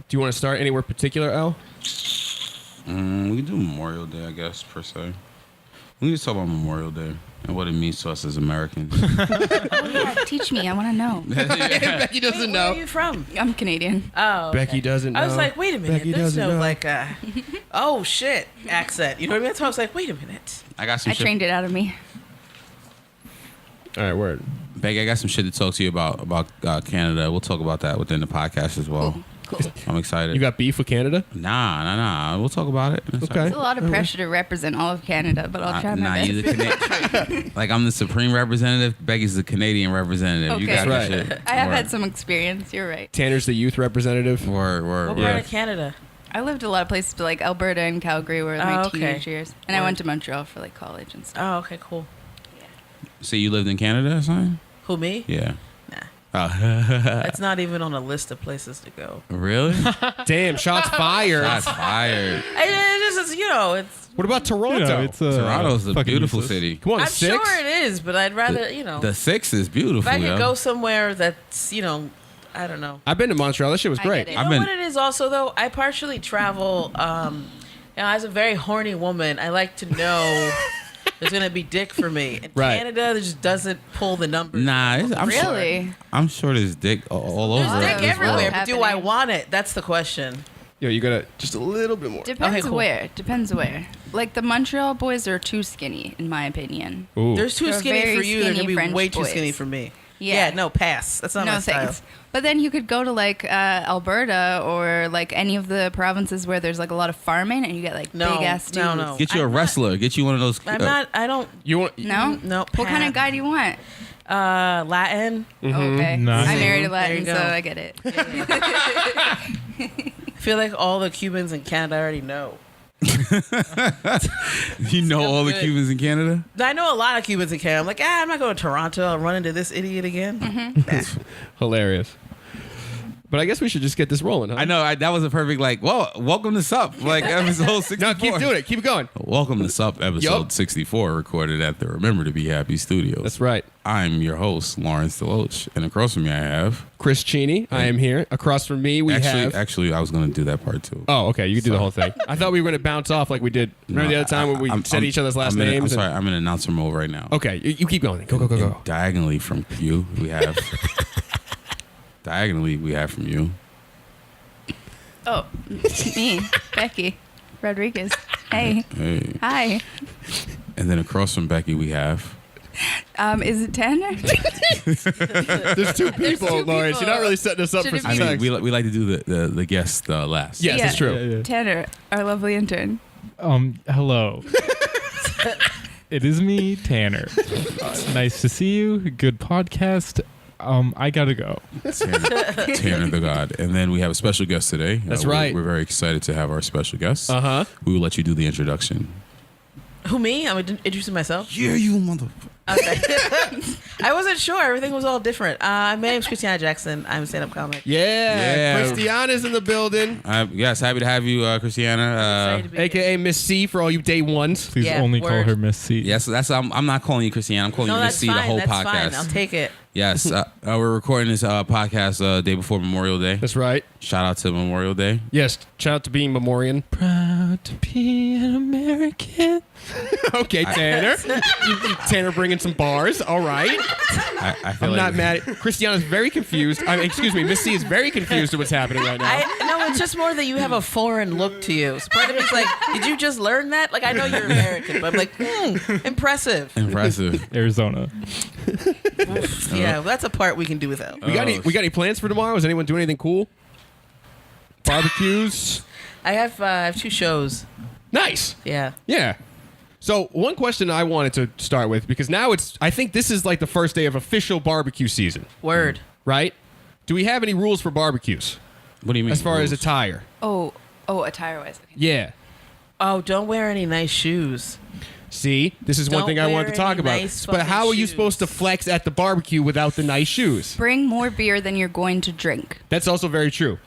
Do you want to start anywhere particular, Al? We can do Memorial Day, I guess, per se. We can just talk about Memorial Day and what it means to us as Americans. Teach me. I want to know. Becky doesn't know. Where are you from? I'm Canadian. Oh, okay. Becky doesn't know. I was like, wait a minute. Becky There's doesn't no know. like, oh shit, accent. You know what I mean? That's why I was like, wait a minute. I got some I shit. trained it out of me. All right, word. Becky, I got some shit to talk to you about Canada. We'll talk about that within the podcast as well. Cool. I'm excited. You got beef with Canada? Nah. We'll talk about it. It's Okay. It's a lot of pressure to represent all of Canada, but I'll try my best. you the like I'm the supreme representative. Becky's the Canadian representative. Okay. You got That's this right. shit. I have Word. had some experience. You're right. Tanner's the youth representative. Word. What Yeah. part of Canada? I lived a lot of places, like Alberta and Calgary were my Oh, okay. teenage years. And I Word. went to Montreal for like college and stuff. Oh, okay, cool. So you lived in Canada or something? Who, me? Yeah. Nah. Oh. That's not even on a list of places to go. Really? Damn, shots fired. Shots fired. It's you know, it's. What about Toronto? Toronto's a fucking beautiful useless. city. Come on, I'm six? sure it is, but I'd rather, you know. The 6 is beautiful. If I could yo. go somewhere that's, you know, I don't know. I've been to Montreal. That shit was I great. get it. You I've know been- what it is also, though? I partially travel, as a very horny woman, I like to know there's going to be dick for me. In Right. Canada, it just doesn't pull the numbers. Nah, Really? I'm sure there's dick all over. There's dick There's everywhere, love but do I happening. want it? That's the question. Yo, you gotta just a little bit more. Depends Okay, cool. where. Depends where. Like the Montreal boys are too skinny, in my opinion. Ooh. There's too They're skinny very for you. They're going skinny to be French way too boys. skinny for me. Yeah. No, pass. That's not No my style. thanks. But then you could go to like Alberta or like any of the provinces where there's like a lot of farming and you get like No, big ass dudes. no. Get you a I'm not- wrestler. Get you one of those. I don't. You want? No? No. What kind of guy do you want? Latin. Okay. Nice. I married a There you Latin, go. so I get it. I feel like all the Cubans in Canada I already know. You know all the good. Cubans in Canada? I know a lot of Cubans in Canada. I'm like, I'm not going to Toronto. I'll run into this idiot again. Hilarious. But I guess we should just get this rolling, huh? I know. That was a perfect welcome to Sup. Like episode 64. No, keep doing it. Keep it going. Welcome to Sup episode Yup. 64, recorded at the Remember to Be Happy Studios. That's right. I'm your host, Lawrence DeLoach, and across from me I have... Chris Cheney. I am here. Across from me, we have. Actually, I was going to do that part too. Oh, okay. You can do the whole thing. I thought we were going to bounce off like we did. Remember the other time when we said each other's last names? I'm and- sorry. I'm in announcer mode right now. Okay, you keep going. Go. And diagonally from you, we have... diagonally, we have from you... Oh, me, Becky Rodriguez. Hey. Hey. Hi. And then across from Becky, we have... Is it Tanner? There's two people, two Lawrence. people. You're not really setting us up Should for it be- I success. mean, we like to do the guest last. Yes, it's true. Tanner, our lovely intern. Hello. It is me, Tanner. Nice to see you. Good podcast. I gotta go. Tanner the God. And then we have a special guest today. That's right. We're very excited to have our special guest. Uh-huh. We will let you do the introduction. Who, me? I'm introducing myself. Yeah, you mother... Okay. I wasn't sure. Everything was all different. My name's Christiana Jackson. I'm a stand-up comic. Yeah. Christiana's in the building, Yes, happy to have you, Christiana. Excited to be here. a.k.a. Miss C for all you day ones. Please Yeah, only call word. her Miss C. Yes, I'm not calling you Christiana. I'm calling No, you Miss that's C fine. the whole That's podcast. fine. I'll take it. Yes, we're recording this podcast day before Memorial Day. That's right. Shout out to Memorial Day. Yes. Shout out to being Memorian. Proud to be an American. Okay, Tanner. Tanner bringing some bars. All right. I feel I'm like not mad. Christiana's very confused. Excuse me. Miss C is very confused with what's happening right now. No, it's just more that you have a foreign look to you. So part of me's like, did you just learn that? Like, I know you're American, but I'm like, impressive. Impressive. Arizona. Yeah, that's a part we can do without. We got any plans for tomorrow? Is anyone doing anything cool? Barbecues? I have 2 shows. Nice. Yeah. Yeah. So one question I wanted to start with, because now I think this is like the first day of official barbecue season, Word. right? Do we have any rules for barbecues What do you mean? as far as rules? attire? Oh, attire-wise. Okay. Yeah. Oh, don't wear any nice shoes. See, this is one Don't thing I wear wanted to talk any about. nice But how are you fucking supposed to shoes. flex at the barbecue without the nice shoes? Bring more beer than you're going to drink. That's also very true.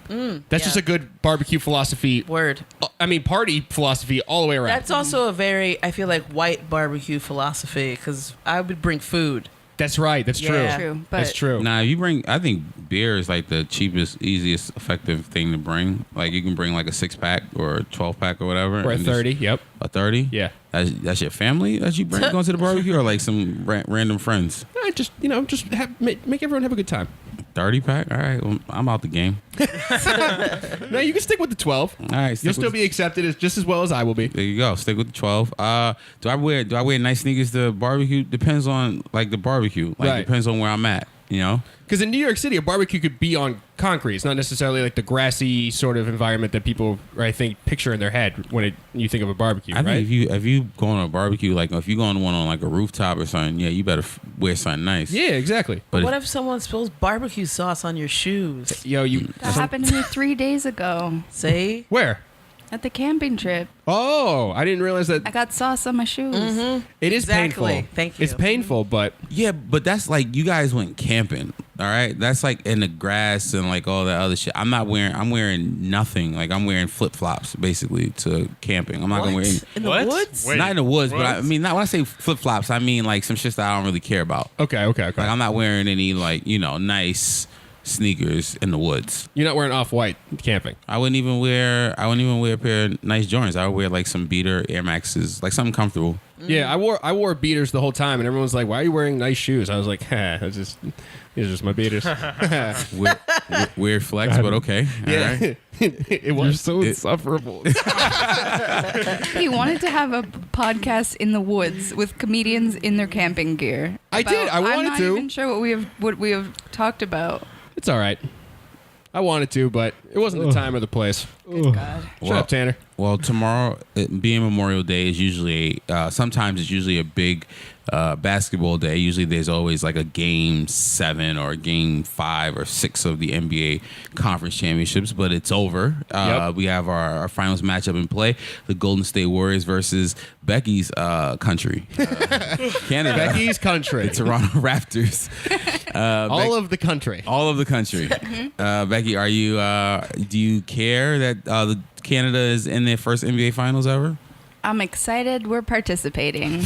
That's yeah. just a good barbecue philosophy. Word. I mean, party philosophy all the way around. That's also a very, I feel like, white barbecue philosophy because I would bring food. That's right. That's true. Yeah. True, but That's true. Nah, you bring. I think beer is like the cheapest, easiest, effective thing to bring. Like you can bring like a 6-pack or a 12-pack or whatever. Or a and just- 30. Yep. A 30. Yeah. That's your family that you bring going to the barbecue, or like some random friends. I just make everyone have a good time. 30-pack. All right, well, I'm out the game. No, you can stick with the 12. All right, stick You'll with still be accepted as just as well as I will be. There you go. Stick with the 12. Do I wear nice sneakers to barbecue? Depends on like the barbecue. Like Right. depends on where I'm at. You know. Because in New York City, a barbecue could be on concrete. It's not necessarily like the grassy sort of environment that people, I think, picture in their head when you think of a barbecue, I right? think if you go on a barbecue, like if you go on one on like a rooftop or something, yeah, you better wear something nice. Yeah, exactly. But What if someone spills barbecue sauce on your shoes? Yo, you. that happened to me 3 days ago See? Where? at the camping trip. Oh, I didn't realize that. I got sauce on my shoes. It is Exactly. painful. Thank you. It's painful, but yeah, but that's like you guys went camping. All right, that's like in the grass and like all that other shit. I'm wearing nothing. Like I'm wearing flip flops basically to camping. I'm not gonna wear any, in the What? woods? Wait. not in the woods, but I What? mean not when I say flip flops, I mean like some shit that I don't really care about. okay. Like I'm not wearing any like nice sneakers in the woods. You're not wearing off-white camping. I wouldn't even wear a pair of nice Jordans. I would wear like some beater Air Maxes, like something comfortable. Yeah, I wore beaters the whole time, and everyone's like, "Why are you wearing nice shoes?" I was like, these are just my beaters." Weird flex, but okay. All right. It You're was. so insufferable. He wanted to have a podcast in the woods with comedians in their camping gear. I did. I wanted I'm not to. even sure what we have talked about. It's all right. I wanted to, but it wasn't the time or the place. Good God. Shut up, Tanner. Well, tomorrow, being Memorial Day, is usually sometimes it's usually a big basketball day. Usually, there's always like a game 7 or a game 5 or 6 of the NBA conference championships, but it's over. Yep. We have our finals matchup in play: the Golden State Warriors versus Becky's country, Canada. Becky's country. The Toronto Raptors. All of the country. All of the country. Becky, are you? Do you care that the Canada is in their first NBA Finals ever? I'm excited. We're participating.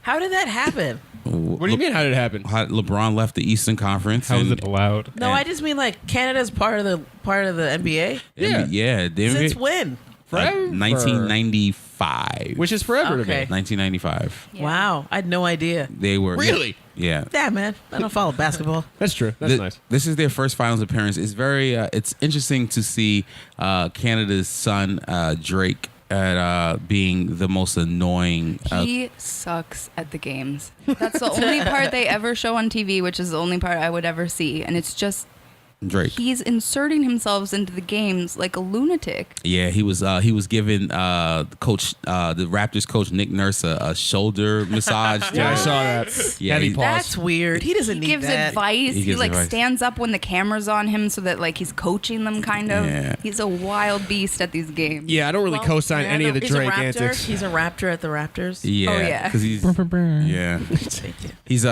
How did that happen? What do you mean? How did it happen? LeBron left the Eastern Conference. How is and- it allowed? No, And- I just mean like Canada's part of the NBA. Yeah. Yeah. the NBA Since when? Forever. 1995. Which is forever to Okay. me. 1995. Yeah. Wow, I had no idea. They were Really? Yeah. Yeah, man, I don't follow basketball. That's true. That's nice. This is their first finals appearance. It's very it's interesting to see Canada's son Drake at being the most annoying. He sucks at the games. That's the only part they ever show on TV, which is the only part I would ever see. And it's just Drake. he's inserting himself into the games like a lunatic. Yeah, he was giving the Raptors coach Nick Nurse a shoulder massage. Yeah, I saw that. Yeah, Heavy he- pause. That's weird. He doesn't He need gives that. advice. He He, gives like advice. stands up when the camera's on him so that like he's coaching them kind of. Yeah. He's a wild beast at these games. Yeah, I don't really Well, co-sign yeah, any of the he's Drake a raptor. antics. He's a raptor at the Raptors. Yeah, Oh, yeah. because he's yeah. Thank you. He's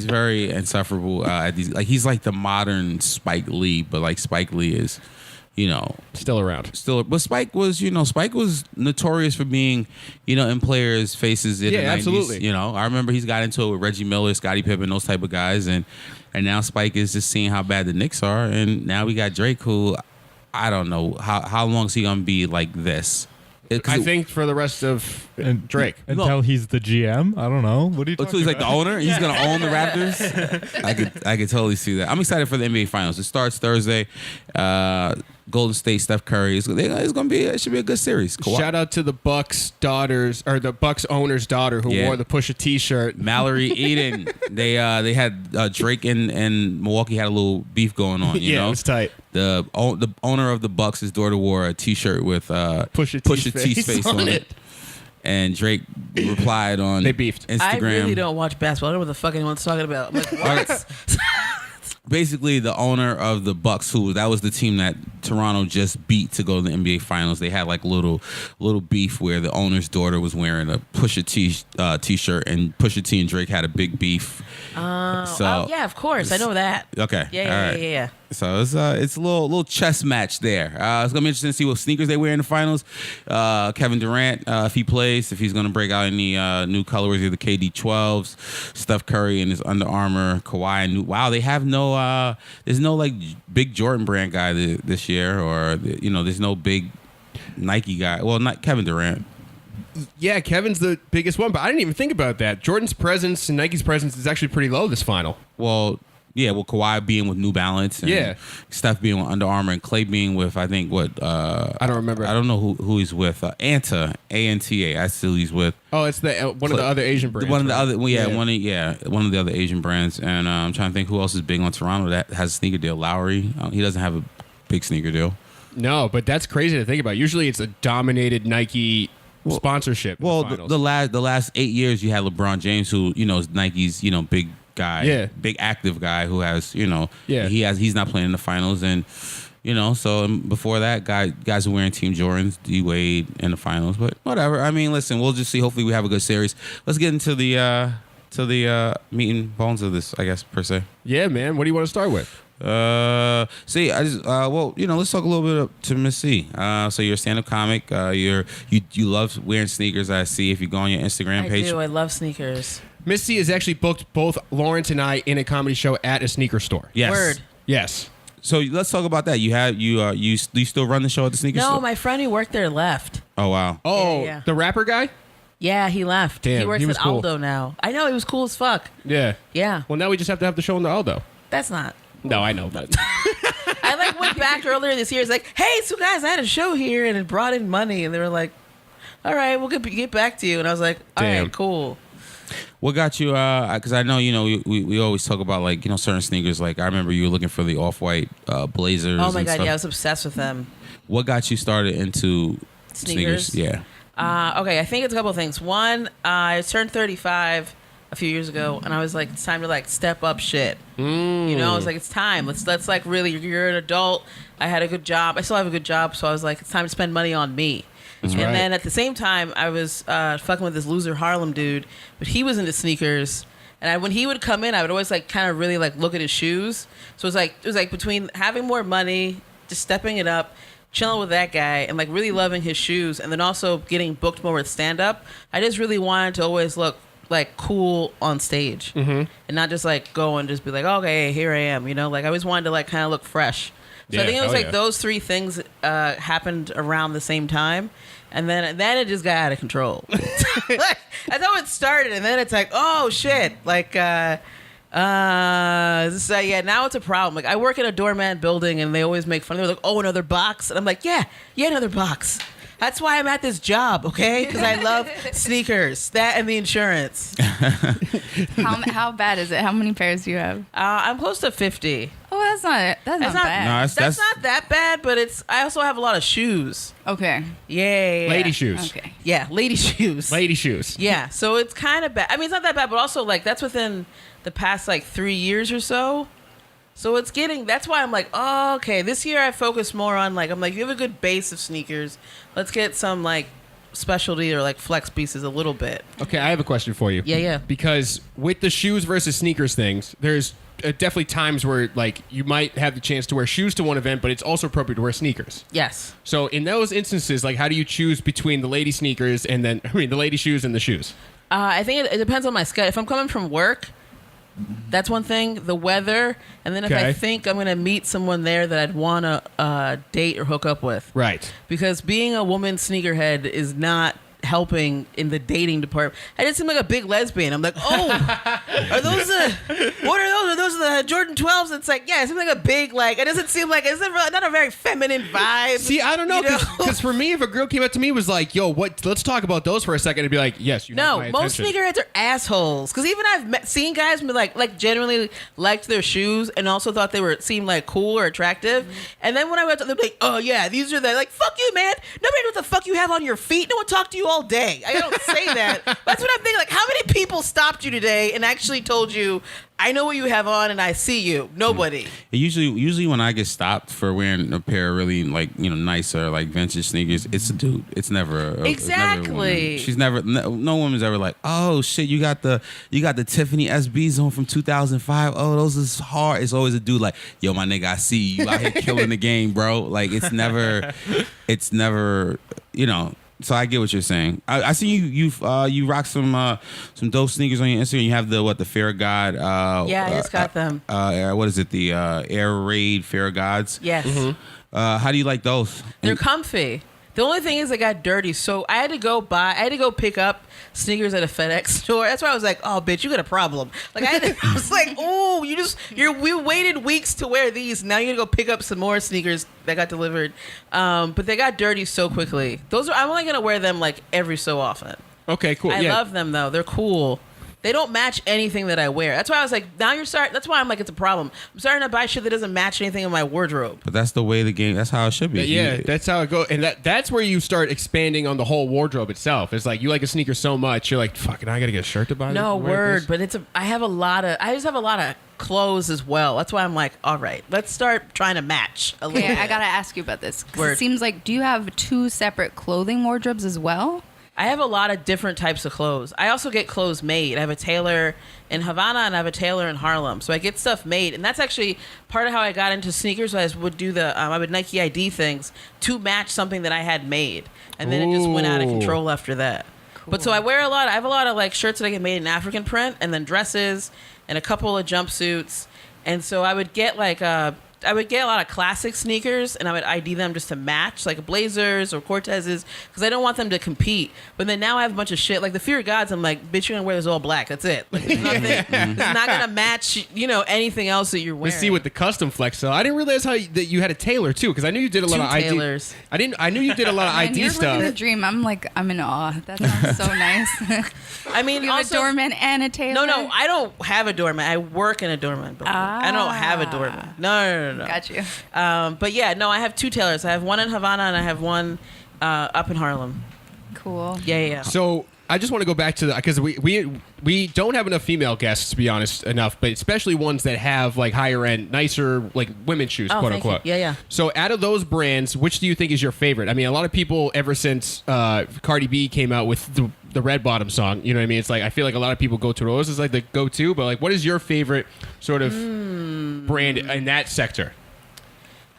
very insufferable at these. Like he's like the modern Spike Lee, but like Spike Lee is, Still around. still. But Spike was notorious for being, in players' faces in Yeah, the 90s. absolutely. I remember he's got into it with Reggie Miller, Scottie Pippen, those type of guys, and now Spike is just seeing how bad the Knicks are, and now we got Drake, who I don't know how long is he gonna be like this. I think for the rest of Drake. Until he's the GM? I don't know. What are you talking Until he's like the about? owner, he's gonna own the Raptors. I could totally see that. I'm excited for the NBA Finals. It starts Thursday. Golden State, Steph Curry. It should be a good series. Shout out to the Bucks daughters or the Bucks owner's daughter who Yeah. wore the Pusha T-shirt. Mallory Eden. They had Drake and Milwaukee had a little beef going on. You Yeah, know, it was tight. the owner of the Bucks, his daughter wore a T-shirt with Pusha T's face on it. And Drake replied on They beefed. Instagram. I really don't watch basketball. I don't know what the fuck anyone's talking about. I'm like, what? Basically, the owner of the Bucks, that was the team that Toronto just beat to go to the NBA Finals, they had like little beef where the owner's daughter was wearing a Pusha T t-shirt, and Pusha T and Drake had a big beef. Yeah, of course, I know that. Okay, Yeah, all yeah, right. yeah. So it's a little chess match there. It's gonna be interesting to see what sneakers they wear in the finals. Kevin Durant, if he plays, if he's gonna break out any new colorways of the KD 12s, Steph Curry and his Under Armour, Kawhi. Wow, they have no. There's no like big Jordan brand guy this year, or there's no big Nike guy. Well, not Kevin Durant. Yeah, Kevin's the biggest one, but I didn't even think about that. Jordan's presence and Nike's presence is actually pretty low this final. Well, yeah, Kawhi being with New Balance, and Steph being with Under Armour, and Clay being with I don't remember. I don't know who he's with. Anta, ANTA. That's who he's with. Oh, it's one of the other Asian brands. One of the other, one of the other Asian brands. And I'm trying to think who else is big on Toronto that has a sneaker deal. Lowry, he doesn't have a big sneaker deal. No, but that's crazy to think about. Usually, it's a dominated Nike sponsorship. Well, the last 8 years, you had LeBron James, who is Nike's big guy, big active guy who has he's not playing in the finals, and so before that, guys are wearing Team Jordans, D Wade in the finals, but whatever. I mean, listen, we'll just see. Hopefully, we have a good series. Let's get into the meat and bones of this, I guess, per se. Yeah, man. What do you want to start with? See, I just let's talk a little bit to Miss C. So you're a stand-up comic. You love wearing sneakers. I see if you go on your Instagram page. I do. I love sneakers. Miss C has actually booked both Lawrence and I in a comedy show at a sneaker store. Yes. Word. Yes. So let's talk about that. You still run the show at the sneaker store? No, my friend who worked there left. Oh wow. Oh, Yeah. the rapper guy? Yeah, he left. Damn, he works he was at cool. Aldo now. I know, he was cool as fuck. Yeah. Yeah. Well, now we just have to have the show in the Aldo. That's not. No, I know that. I went back earlier this year. It's like, hey, so guys, I had a show here and it brought in money, and they were like, all right, we'll get back to you. And I was like, all Damn. right, cool. What got you? Because I know we always talk about like certain sneakers. Like I remember you were looking for the off-white Blazers. Oh my and god, stuff. yeah, I was obsessed with them. What got you started into sneakers? Yeah. Okay, I think it's a couple of things. One, I turned 35 a few years ago, and I was like, it's time to like step up shit. I was like, it's time. Let's like really. You're an adult. I had a good job. I still have a good job, so I was like, it's time to spend money on me. That's and right. then at the same time, I was fucking with this loser Harlem dude, but he was into sneakers. And when he would come in, I would always like kind of really like look at his shoes. So it was like between having more money, just stepping it up, chilling with that guy, and like really loving his shoes, and then also getting booked more with stand up. I just really wanted to always look like cool on stage, and not just like go and just be like, okay, here I am. Like I always wanted to like kind of look fresh. So I think it was like those three things happened around the same time. And then it just got out of control. Like, that's how it started. And then it's like, oh, shit. Like, now it's a problem. Like, I work in a doorman building, and they always make fun. They're like, oh, another box? And I'm like, yeah, another box. That's why I'm at this job, okay? Because I love sneakers. That and the insurance. How bad is it? How many pairs do you have? I'm close to 50. Oh, that's not bad. No, That's not that bad, but I also have a lot of shoes. Okay. Yeah. Lady shoes. Okay. Yeah, lady shoes. Lady shoes. Yeah, so it's kind of bad. I mean, it's not that bad, but also like that's within the past like 3 years or so. So it's that's why I'm like, oh, okay. This year I focus more on like, I'm like, you have a good base of sneakers. Let's get some like specialty or like flex pieces a little bit. Okay, I have a question for you. Yeah. Because with the shoes versus sneakers things, there's definitely times where like you might have the chance to wear shoes to one event, but it's also appropriate to wear sneakers. Yes. So in those instances, like how do you choose between the lady sneakers and then the lady shoes and the shoes? I think it depends on my schedule. If I'm coming from work, that's one thing. The weather, and then if I think I'm going to meet someone there that I'd want to date or hook up with. Right. Because being a woman sneakerhead is not helping in the dating department. I just seem like a big lesbian. I'm like, oh, are those what are those? Are those the Jordan 12s? It's like, yeah, it seems like a big, like, it doesn't seem like, it's not a very feminine vibe. See, I don't know, because for me, if a girl came up to me and was like, yo, let's talk about those for a second, I'd be like, yes, you have my most attention. sneakerheads are assholes. Because even I've seen guys who like genuinely liked their shoes and also thought they seemed like cool or attractive. And then when I went to them, they're like, oh yeah, these are the, like, fuck you, man. Nobody knows what the fuck you have on your feet. No one talked to you you all day. I don't say that. That's what I'm thinking. Like, how many people stopped you today and actually told you, I know what you have on and I see you? Nobody. Usually when I get stopped for wearing a pair of really nicer vintage sneakers, it's a dude. It's never a, Exactly. It's never a woman. No woman's ever like, oh shit, you got the Tiffany SBs on from 2005. Oh, those is hard. It's always a dude like, yo, my nigga, I see you out here killing the game, bro. Like it's never. So I get what you're saying. I see you rock some dope sneakers on your Instagram. You have the Fair God. Yeah, I just got them. What is it? The Air Raid Fair Gods. Yes. Mm-hmm. How do you like those? They're comfy. The only thing is they got dirty, so I had to go pick up sneakers at a FedEx store. That's why I was like, "Oh, bitch, you got a problem." Like I was like, "Oh, we waited weeks to wear these. Now you're gonna go pick up some more sneakers that got delivered." But they got dirty so quickly. I'm only gonna wear them like every so often. Okay, cool. I love them though. They're cool. They don't match anything that I wear. That's why I was like, that's why I'm like, it's a problem. I'm starting to buy shit that doesn't match anything in my wardrobe. But that's the way the game. That's how it should be. Yeah, that's how it goes, and that's where you start expanding on the whole wardrobe itself. It's like you like a sneaker so much, you're like, fuck it, I gotta get a shirt to buy. No wear word, but I just have a lot of clothes as well. That's why I'm like, all right, let's start trying to match a little Okay, bit. I gotta ask you about this. 'Cause Word. it seems like, do you have 2 separate clothing wardrobes as well? I have a lot of different types of clothes. I also get clothes made. I have a tailor in Havana and I have a tailor in Harlem. So I get stuff made. And that's actually part of how I got into sneakers. I would do I would Nike ID things to match something that I had made. And then it just went out of control after that. Cool. But so I have a lot of like shirts that I get made in African print and then dresses and a couple of jumpsuits. And so I would get a lot of classic sneakers and I would ID them just to match, like Blazers or Cortezes, because I don't want them to compete. But then now I have a bunch of shit. Like the Fear Gods, I'm like, bitch, you're going to wear this all black. That's it. Like, there's nothing, it's not going to match, anything else that you're wearing. Let's see what the custom flex. So I didn't realize that you had a tailor too, because I knew you did a lot of ID. tailors. I knew you did a lot of Man, ID you're stuff. living the dream. I'm in awe. That sounds so nice. I mean, You have also, a doorman and a tailor? No, I don't have a doorman. I work in a doorman building. I don't have a doorman. No. Got you. But yeah, no, I have 2 tailors. I have one in Havana and I have one up in Harlem. Cool. Yeah. So I just want to go back to because we don't have enough female guests, to be honest, but especially ones that have like higher end, nicer like women's shoes, quote thank you. unquote. Yeah. So out of those brands, which do you think is your favorite? I mean, a lot of people ever since Cardi B came out with the Red Bottom song, you know what I mean? It's like I feel like a lot of people go to those as like the go-to, but like, what is your favorite sort of brand in that sector?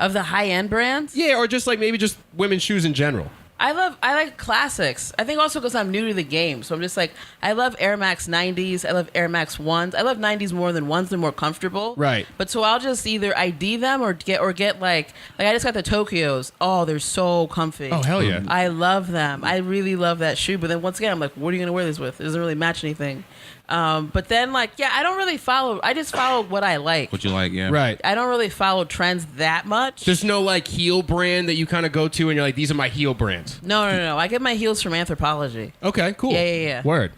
Of the high end brands? Yeah, or just like maybe just women's shoes in general. I like classics. I think also because I'm new to the game. So I'm just like, I love Air Max 90s. I love Air Max 1s. I love 90s more than 1s. They're more comfortable. Right. But so I'll just either ID them or get like I just got the Tokyos. Oh, they're so comfy. Oh, hell yeah. I love them. I really love that shoe. But then once again, I'm like, what are you going to wear this with? It doesn't really match anything. But then I don't really follow. I just follow what I like. What you like, yeah. Right. I don't really follow trends that much. There's no like heel brand that you kind of go to and you're like, these are my heel brands. No. I get my heels from Anthropology. Okay, cool. Yeah. Word.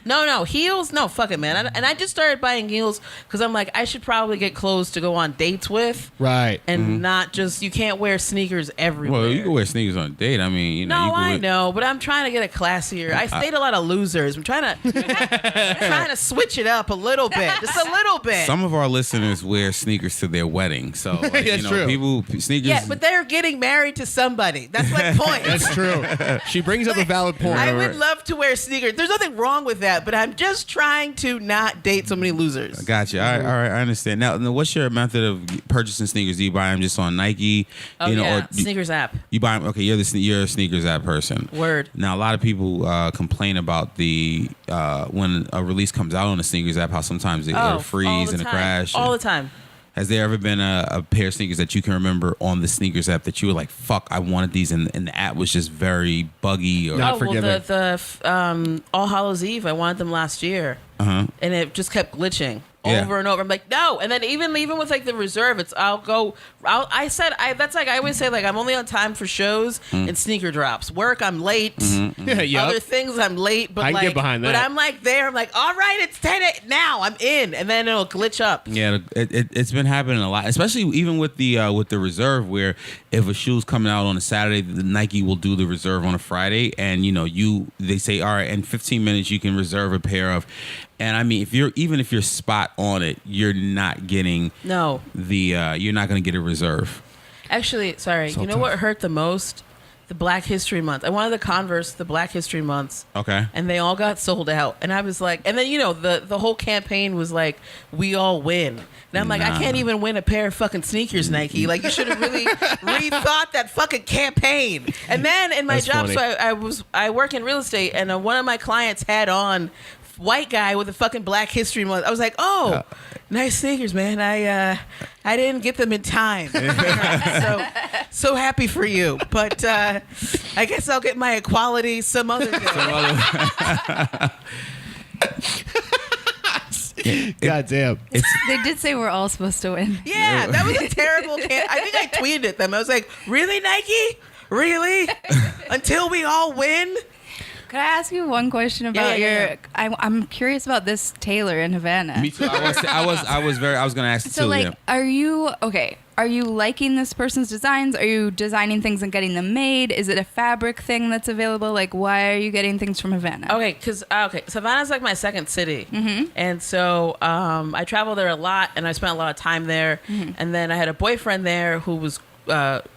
No, heels. No, fuck it, man. And I just started buying heels because I'm like, I should probably get clothes to go on dates with. Right. And not just, you can't wear sneakers everywhere. Well, you can wear sneakers on a date. I mean, No, I know, but I'm trying to get a classier. I stayed a lot of losers. I'm trying to switch it up a little bit, just a little bit. Some of our listeners wear sneakers to their wedding, so like, That's true. people sneakers. Yeah, but they're getting married to somebody. That's my point. That's true. She brings up a valid point. I would love to wear sneakers. There's nothing wrong with that, but I'm just trying to not date so many losers. Gotcha. All right, I understand. Now, what's your method of purchasing sneakers? Do you buy them just on Nike? Yeah, or sneakers app. You buy them? Okay, you're a sneakers app person. Word. Now, a lot of people complain about the when a release comes out on the sneakers app, how sometimes it'll freeze and it crash. All the time. Has there ever been a pair of sneakers that you can remember on the sneakers app that you were like, fuck, I wanted these, and the app was just very buggy? Or Not forgiving. The All Hallows Eve, I wanted them last year. And it just kept glitching. Yeah. over and over. I'm like, no. And then even with like the reserve, that's like I always say, like, I'm only on time for shows and sneaker drops. Work, I'm late. Yep. Other things, I'm late. But I can like, get behind that. But I'm like there. I'm like, all right, it's 10 now. I'm in, and then it'll glitch up. Yeah, it's been happening a lot, especially even with the reserve, where if a shoe's coming out on a Saturday, the Nike will do the reserve on a Friday, and they say, all right, in 15 minutes you can reserve a pair of, and I mean, if you're spot on it, you're not getting you're not going to get a reserve. Actually, sorry, So you know tough. what hurt the most? The Black History Month. I wanted the Converse, the Black History Months. Okay. And they all got sold out. And I was like, and then, the whole campaign was like, we all win. And I'm like, I can't even win a pair of fucking sneakers, Nike. Like, you should have really rethought that fucking campaign. And then in my That's job, funny. so I work in real estate, and one of my clients had on white guy with a fucking Black History Month. I was like, oh, nice sneakers, man. I didn't get them in time. so happy for you. But I guess I'll get my equality some other day. God damn. They did say we're all supposed to win. Yeah, that was a terrible I think I tweeted at them. I was like, really, Nike? Really? Until we all win? Could I ask you one question about Yeah. I'm curious about this tailor in Havana. Me too. I was going to ask you So, too. like, yeah. are you liking this person's designs? Are you designing things and getting them made? Is it a fabric thing that's available? Like, why are you getting things from Havana? Okay, Savannah's like my second city, and so I travel there a lot, and I spent a lot of time there. And then I had a boyfriend there who was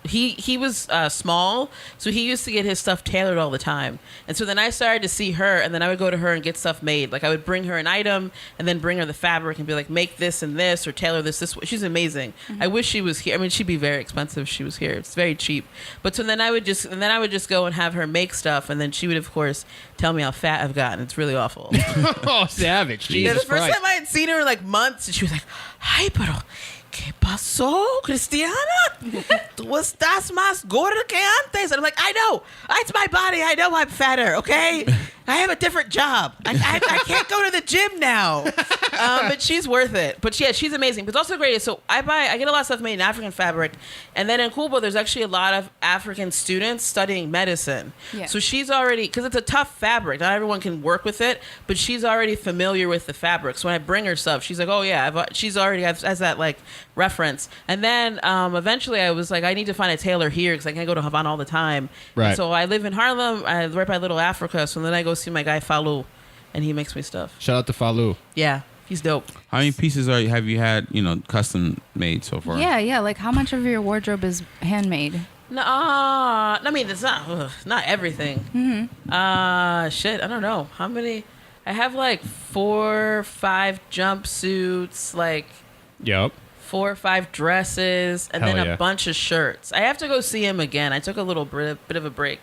he was small, so he used to get his stuff tailored all the time. And so then I started to see her, and then I would go to her and get stuff made. Like, I would bring her an item and then bring her the fabric and be like, make this and this, or tailor this way. She's amazing. I wish she was here. I mean, she'd be very expensive if she was here. It's very cheap. But so then I would just go and have her make stuff, and then she would, of course, tell me how fat I've gotten. It's really awful. Oh, savage. Yeah, Jesus the first Christ. time I had seen her in like months, and she was like, "Ay, pero ¿qué pasó, Christiana? Tú estás más gorda que antes." And I'm like, I know. It's my body. I know I'm fatter, okay? I have a different job. I can't go to the gym now. But she's worth it. But yeah, she's amazing. But it's also great. So I get a lot of stuff made in African fabric. And then in Cuba, there's actually a lot of African students studying medicine. Yeah. So she's already, because it's a tough fabric. Not everyone can work with it. But she's already familiar with the fabric. So when I bring her stuff, she's like, oh yeah, she's already has that like reference. And then eventually I was like, I need to find a tailor here because I can't go to Havana all the time. Right. And so I live in Harlem, right by Little Africa. So then I go see my guy Falou, and he makes me stuff. Shout out to Falou. Yeah, he's dope. How many pieces have you had, custom made so far? Yeah. Like, how much of your wardrobe is handmade? No, I mean, it's not everything. Shit, I don't know how many. I have like 4 or 5 jumpsuits, like Yep. 4 or 5 dresses, and Hell then yeah. a bunch of shirts. I have to go see him again. I took a little bit of a break,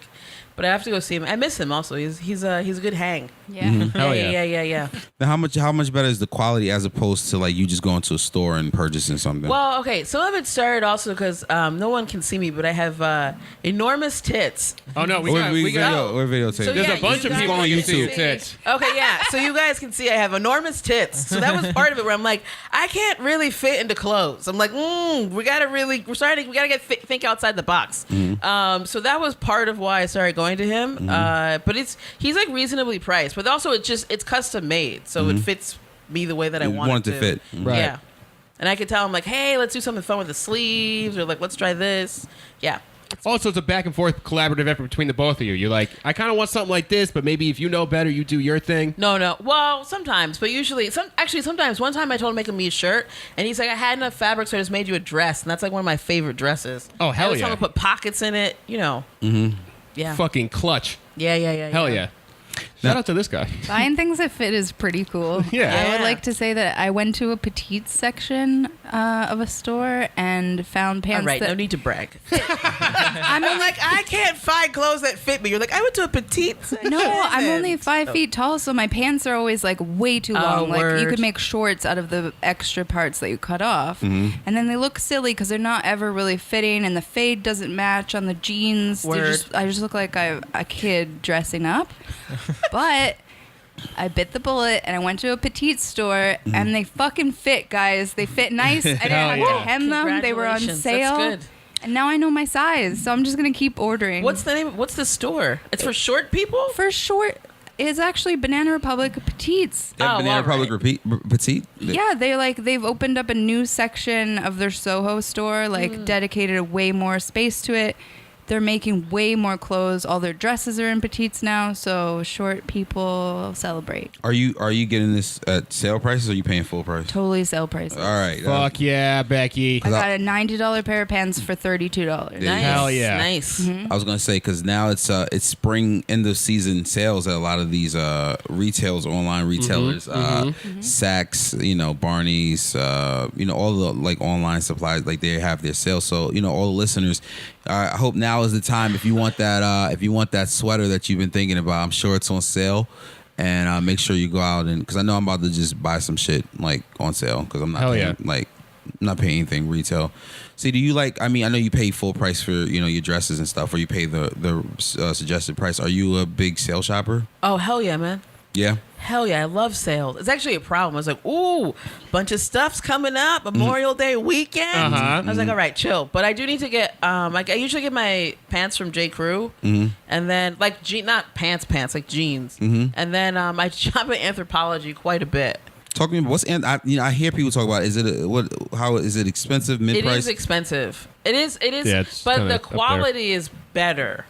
but I have to go see him. I miss him also. He's a good hang. Yeah. Hell yeah. Yeah. Now, how much better is the quality as opposed to like you just going to a store and purchasing something? Well, okay, some of it started also because no one can see me, but I have enormous tits. Oh, no. We We're got. videotaping. So There's yeah, a bunch you of guys people on can YouTube. see. Tits. Okay, yeah. So you guys can see I have enormous tits. So that was part of it where I'm like, I can't really fit into clothes. I'm like, we gotta think outside the box. So that was part of why I started going to him. But he's like reasonably priced, but also it's custom made, so it fits me the way that I You want it to fit. Right. Yeah. And I could tell him like, hey, let's do something fun with the sleeves, or like, let's try this. Yeah. Also, it's a back and forth collaborative effort between the both of you. You're like, I kind of want something like this, but maybe if you know better, you do your thing. No. Well, sometimes, but usually, sometimes. One time I told him to make me a shirt, and he's like, I had enough fabric, so I just made you a dress, and that's like one of my favorite dresses. Oh, hell I was yeah. telling him to put pockets in it, Yeah. Fucking clutch. Yeah. Hell yeah. Shout out to this guy. Buying things that fit is pretty cool. Yeah. I would Yeah. like to say that I went to a petite section of a store and found All pants right, that no need to brag. I'm I'm like, I can't find clothes that fit me. You're like, I went to a petite. No, I'm only 5 feet tall, so my pants are always like way too long. Like you word. could make shorts out of the extra parts that you cut off, and then they look silly because they're not ever really fitting, and the fade doesn't match on the jeans. Word. I just look like a kid dressing up. But I bit the bullet and I went to a petite store and they fucking fit, guys. They fit nice. I didn't have to hem them. They were on Congratulations. sale. That's good. And now I know my size, so I'm just gonna keep ordering. What's the name? What's the store? It's for short people? for short? It's actually Banana Republic Petites. That Oh, Banana all Republic petite. Yeah, they've opened up a new section of their Soho store, dedicated way more space to it. They're making way more clothes. All their dresses are in petites now, so short people celebrate. Are you getting this at sale prices or are you paying full price? Totally sale prices. All right. Fuck yeah, Becky. I got a $90 pair of pants for $32. Yeah. Nice. Hell yeah. Nice. I was gonna say because now it's spring end of season sales at a lot of these online retailers, Saks, Barney's, all the like online supplies, like they have their sales. So all the listeners, I hope now is the time if you want that sweater that you've been thinking about. I'm sure it's on sale. And make sure you go out because I know I'm about to just buy some shit like on sale because I'm not Hell paying, yeah. I'm not paying anything retail. See, do you I know you pay full price for your dresses and stuff, or you pay the suggested price. Are you a big sale shopper? Oh, hell yeah, man. Yeah. Hell yeah, I love sales. It's actually a problem. I was like, ooh, bunch of stuff's coming up. Memorial Day weekend. I was like, all right, chill. But I do need to get, I usually get my pants from J. Crew. And then, not pants, like jeans. And then I shop at Anthropologie quite a bit. Talk to me. I hear people talk about. How is it expensive? Mid price? It is expensive. It is. Yeah, it's but kinda the up there. quality is better.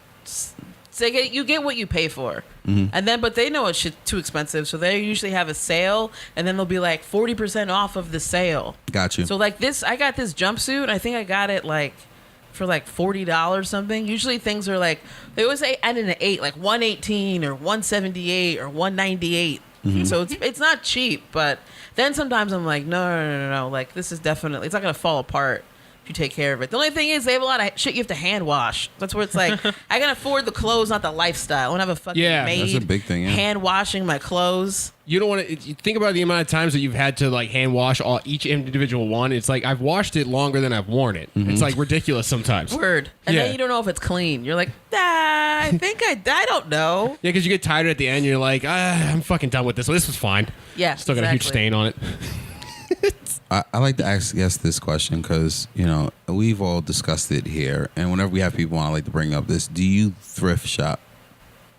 So you get what you pay for. And then, but they know it's shit too expensive, so they usually have a sale, and then they'll be like 40% off of the sale. Got you. So I got this jumpsuit. I think I got it for $40 something. Usually things are they always say end in an 8, like 118 or 178 or 198. So it's not cheap, but then sometimes I'm like, no. Like this is definitely, it's not gonna fall apart. You take care of it. The only thing is they have a lot of shit you have to hand wash. That's where it's like I can afford the clothes, not the lifestyle. I don't have a fucking maid that's a big thing. Yeah. hand washing my clothes. You don't want to think about the amount of times that you've had to hand wash each individual one. It's like I've washed it longer than I've worn it. It's like ridiculous sometimes. Word. And Yeah. then you don't know if it's clean. You're like, I think I don't know. Yeah, because you get tired at the end. You're like, I'm fucking done with this. Well, this was fine. Yeah, Still got a huge exactly. stain on it. I like to ask guests this question because we've all discussed it here, and whenever we have people on, I like to bring up this: do you thrift shop?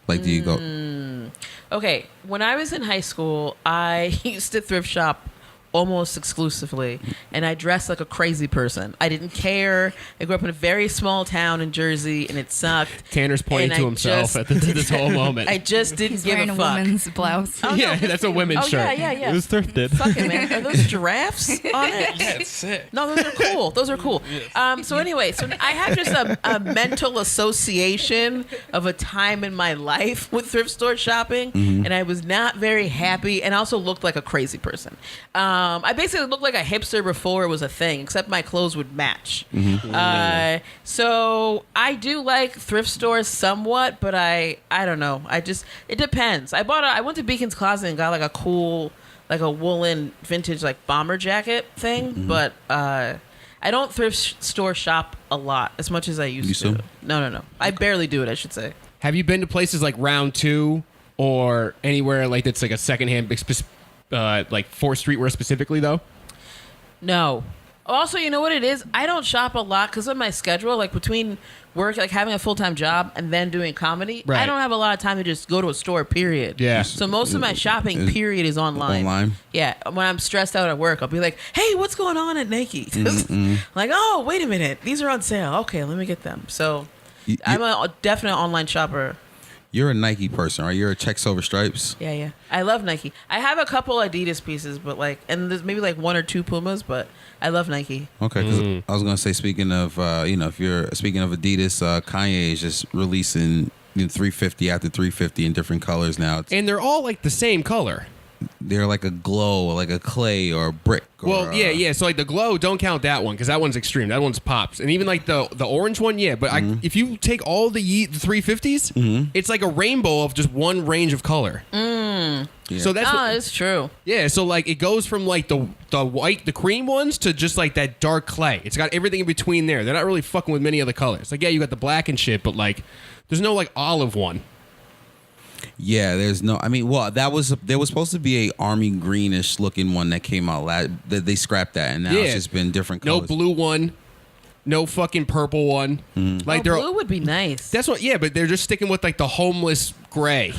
Like, do you go? Okay, when I was in high school, I used to thrift shop almost exclusively, and I dressed like a crazy person. I didn't care. I grew up in a very small town in Jersey, and it sucked. Tanner's pointing And to I himself just- at this whole moment. I just didn't He's give wearing a a fuck. woman's blouse. Oh, yeah, no, that's a women's shirt. Yeah. It was thrifted. Fuck it, man. Are those giraffes on it? That's sick. No, those are cool. So anyway, I have just a mental association of a time in my life with thrift store shopping, and I was not very happy, and I also looked like a crazy person. I basically looked like a hipster before it was a thing, except my clothes would match. So I do like thrift stores somewhat, but I don't know. It depends. I went to Beacon's Closet and got a cool, a woolen vintage bomber jacket thing, but I don't thrift store shop a lot as much as I used to. No. I barely do it, I should say. Have you been to places like Round 2 or anywhere that's a secondhand, for streetwear specifically though? No. Also, you know what it is? I don't shop a lot because of my schedule, between work, having a full-time job and then doing comedy. Right. I don't have a lot of time to just go to a store, period. Yeah. So most of my shopping, period, is online. Online? Yeah. When I'm stressed out at work, I'll be like, hey, what's going on at Nike? Oh, wait a minute. These are on sale. Okay, let me get them. So I'm a definite online shopper. You're a Nike person, right? You're a checks over stripes. Yeah. I love Nike. I have a couple Adidas pieces, but and there's maybe one or two Pumas, but I love Nike. Okay, because I was gonna say, speaking of, if you're speaking of Adidas, Kanye is just releasing 350 after 350 in different colors now. And they're all the same color. They're like a glow, or like a clay, or a brick. Well, yeah. So the glow, don't count that one because that one's extreme. That one's pops. And even the orange one, yeah. But if you take all the 350s, it's like a rainbow of just one range of color. Yeah. So that's It's true. yeah. So it goes from the white, the cream ones to just that dark clay. It's got everything in between there. They're not really fucking with many other colors. Yeah, you got the black and shit, but there's no olive one. Yeah, there's no. I mean, well, there was supposed to be a army greenish looking one that came out. They scrapped that, and now it's just been different No colors. blue one. No fucking purple one. Like they're blue would be nice. That's what. Yeah, but they're just sticking with like the homeless gray,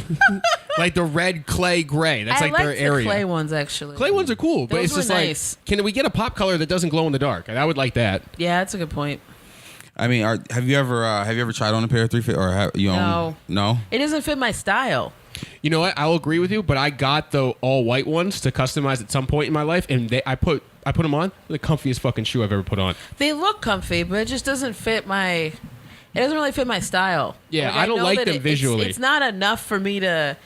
like the red clay gray. That's I like their like the area. clay ones actually. Clay ones are cool, but Those it's just were like, nice. can we get a pop color that doesn't glow in the dark? I would like that. Yeah, that's a good point. I mean, have you ever tried on a pair of 350 or have you own? No. It doesn't fit my style. You know what? I'll agree with you, but I got the all white ones to customize at some point in my life, and I put them on. The comfiest fucking shoe I've ever put on. They look comfy, but it just doesn't fit my. It doesn't really fit my style. Yeah, I don't know like that them visually. It's not enough for me to.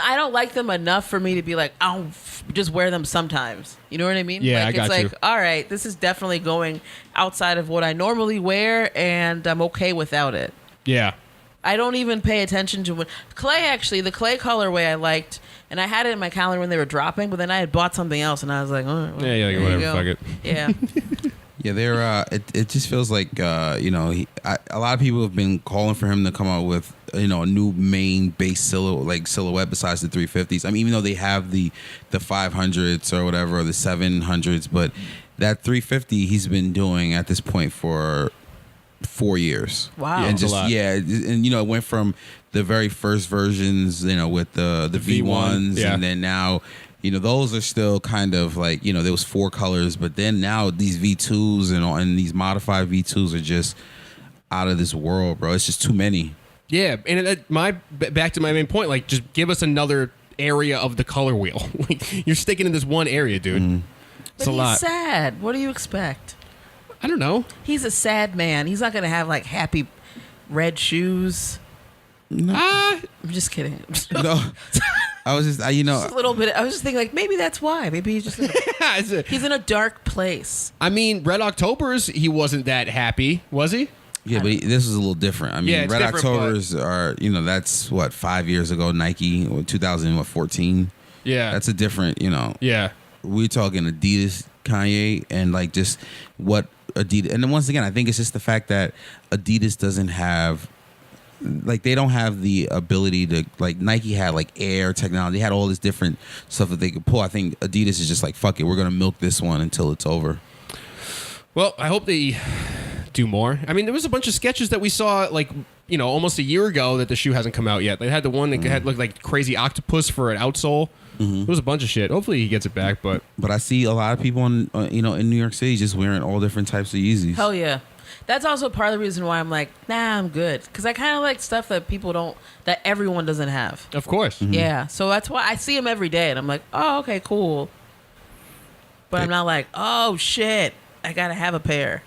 I don't like them enough for me to be like, I'll just wear them sometimes. You know what I mean? Yeah, like, I got it's you. like, all right, this is definitely going outside of what I normally wear, and I'm okay without it. Yeah. I don't even pay attention to what clay. Actually, the clay colorway I liked, and I had it in my calendar when they were dropping. But then I had bought something else, and I was like, oh, well, Yeah, like, there whatever, you go. fuck it. Yeah, Yeah, they're. It just feels like a lot of people have been calling for him to come out with a new main base silhouette besides the 350s. I mean, even though they have the 500s or whatever, or the 700s, but that 350 he's been doing at this point for 4 years. Wow. And That's a just lot. and it went from the very first versions, with the V1s, yeah. and then now. Those are still kind of like, there was 4 colors, but then now these V2s and these modified V2s are just out of this world, bro. It's just too many. Yeah, and back to my main point, like, just give us another area of the color wheel. Like, you're sticking in this one area, dude. Mm-hmm. It's but a he's lot. sad. What do you expect? I don't know. He's a sad man. He's not gonna have like happy red shoes. Ah, I'm just kidding. No, I was just, Just a little bit. I was just thinking like maybe that's why. Maybe he's just he's in a dark place. I mean, Red Octobers, he wasn't that happy, was he? yeah, but this is a little different. I mean, Yeah, it's Red different, Octobers are, that's what, 5 years ago, Nike, or 2014. Yeah. That's a different, Yeah. we're talking Adidas, Kanye, and like just what Adidas. And then once again, I think it's just the fact that Adidas doesn't have, like, they don't have the ability to, like, Nike had like air technology, they had all this different stuff that they could pull. I think Adidas is just like, fuck it, we're gonna milk this one until it's over. Well, I hope they do more. I mean, there was a bunch of sketches that we saw, like, almost a year ago that the shoe hasn't come out yet. They had the one that had looked like crazy octopus for an outsole. There was a bunch of shit. Hopefully he gets it back, but I see a lot of people in New York City just wearing all different types of Yeezys. Hell yeah. That's also part of the reason why I'm like, nah, I'm good. Because I kind of like stuff that that everyone doesn't have. of course. Yeah. So that's why I see them every day and I'm like, oh, okay, cool. But I'm not like, oh, shit, I got to have a pair.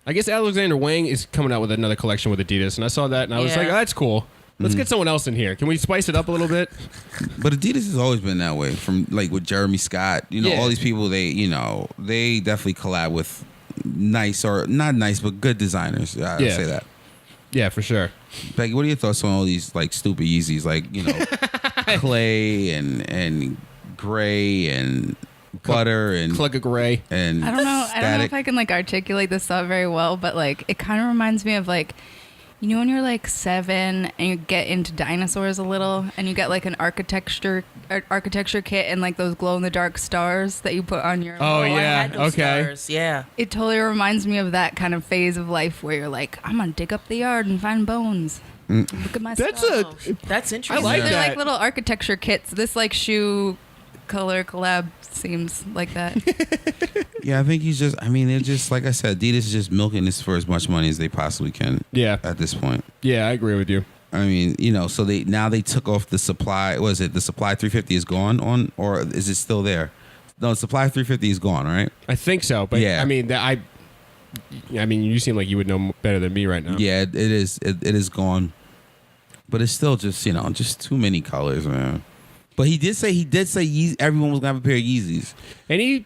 I guess Alexander Wang is coming out with another collection with Adidas, and I saw that, and I was Yeah. like, oh, that's cool. Let's get someone else in here. Can we spice it up a little bit? But Adidas has always been that way. From like with Jeremy Scott, Yeah. all these people, they definitely collab with nice, or not nice, but good designers. I would Yeah. say that. Yeah, for sure. Becky, what are your thoughts on all these like stupid Yeezys, like clay and gray and butter and Clug of Gray. and I don't know. I don't know static? if I can like articulate this thought very well, but like it kind of reminds me of like, when you're like 7 and you get into dinosaurs a little, and you get like an architecture kit and like those glow in the dark stars that you put on your. Oh, I yeah. had those Okay. stars. Yeah. It totally reminds me of that kind of phase of life where you're like, I'm gonna dig up the yard and find bones. Look at my That's stuff. That's interesting. I like They're that. like little architecture kits. This like shoe color collab seems like that. Yeah, I think he's just. I mean, they're just like I said. Adidas is just milking this for as much money as they possibly can. Yeah. At this point. Yeah, I agree with you. I mean, so they took off the supply. Was it the supply 350 is gone on, or is it still there? No, supply 350 is gone, right? I think so, but Yeah. I mean, you seem like you would know better than me right now. Yeah, it is. It is gone, but it's still just just too many colors, man. But he did say everyone was gonna have a pair of Yeezys, And he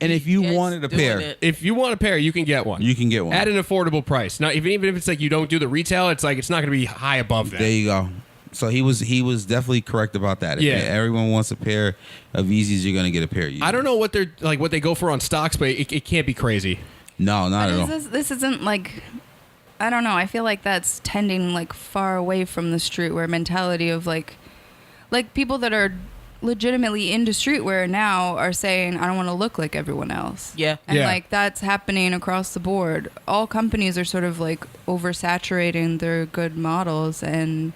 and if you Yes, wanted a doing pair, it. if you want a pair, you can get one. you can get one. At an affordable price. Now, even if it's like you don't do the retail, it's like it's not going to be high above that. There you go. So he was definitely correct about that. Yeah. If everyone wants a pair of Yeezys, you're gonna get a pair of Yeezys. I don't know what they go for on stocks, but it can't be crazy. No, not at all. This isn't like I don't know. I feel like that's tending like far away from the streetwear mentality of like people that are legitimately into streetwear now are saying, I don't want to look like everyone else. Yeah. And Yeah. like that's happening across the board. All companies are sort of like oversaturating their good models, and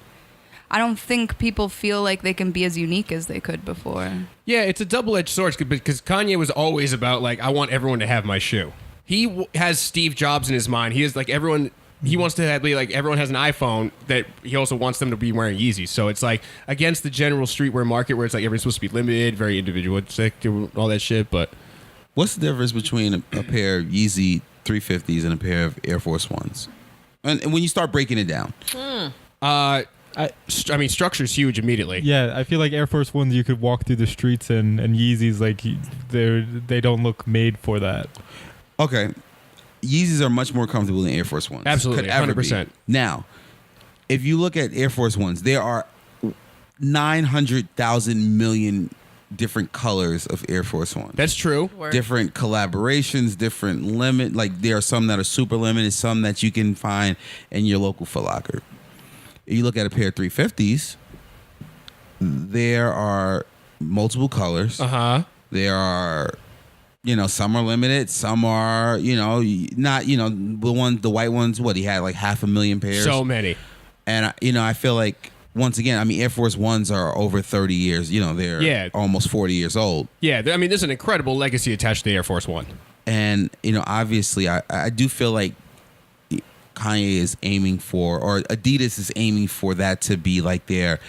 I don't think people feel like they can be as unique as they could before. Yeah, it's a double-edged sword because Kanye was always about like, I want everyone to have my shoe. He has Steve Jobs in his mind. He is like everyone. He wants to be like everyone has an iPhone, that he also wants them to be wearing Yeezys. So it's like against the general streetwear market where it's like everyone's supposed to be limited, very individualistic, all that shit. But What's the difference between a pair of Yeezy 350s and a pair of Air Force Ones? And when you start breaking it down, I mean, structure's huge immediately. Yeah, I feel like Air Force Ones you could walk through the streets and Yeezys like they don't look made for that. okay, Yeezys are much more comfortable than Air Force Ones. Absolutely, Could ever be. 100%. Now, if you look at Air Force Ones, there are 900,000 million different colors of Air Force Ones. That's true. Word. Different collaborations, different limit. Like there are some that are super limited, some that you can find in your local Foot Locker. If you look at a pair of 350s, there are multiple colors. There are, some are limited, some are, not, the white ones. What he had like 500,000 pairs. So many. And I feel like once again, I mean, Air Force Ones are over 30 years. They're almost 40 years old. Yeah, I mean, there's an incredible legacy attached to the Air Force One. And obviously, I do feel like Kanye is aiming for, or Adidas is aiming for that to be like their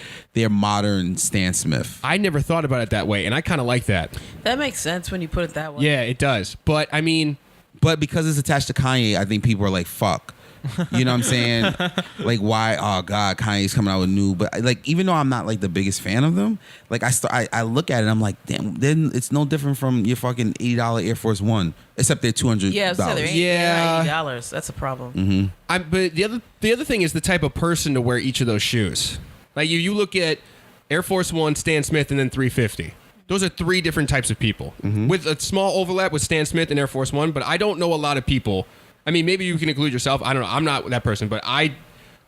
modern Stan Smith. I never thought about it that way, and I kind of like that. That makes sense when you put it that way. Yeah, it does. But I mean, But because it's attached to Kanye, I think people are like, fuck. You know what I'm saying? Like, why? Oh God, Kanye's coming out with new. But like, even though I'm not like the biggest fan of them, like I look at it, I'm like, damn. Then it's no different from your fucking $80 Air Force One, except they're $200. Yeah, so they're Yeah. $80. That's a problem. But the other thing is the type of person to wear each of those shoes. Like you look at Air Force One, Stan Smith, and then 350. Those are three different types of people with a small overlap with Stan Smith and Air Force One. But I don't know a lot of people. I mean, maybe you can include yourself. I don't know. I'm not that person, but I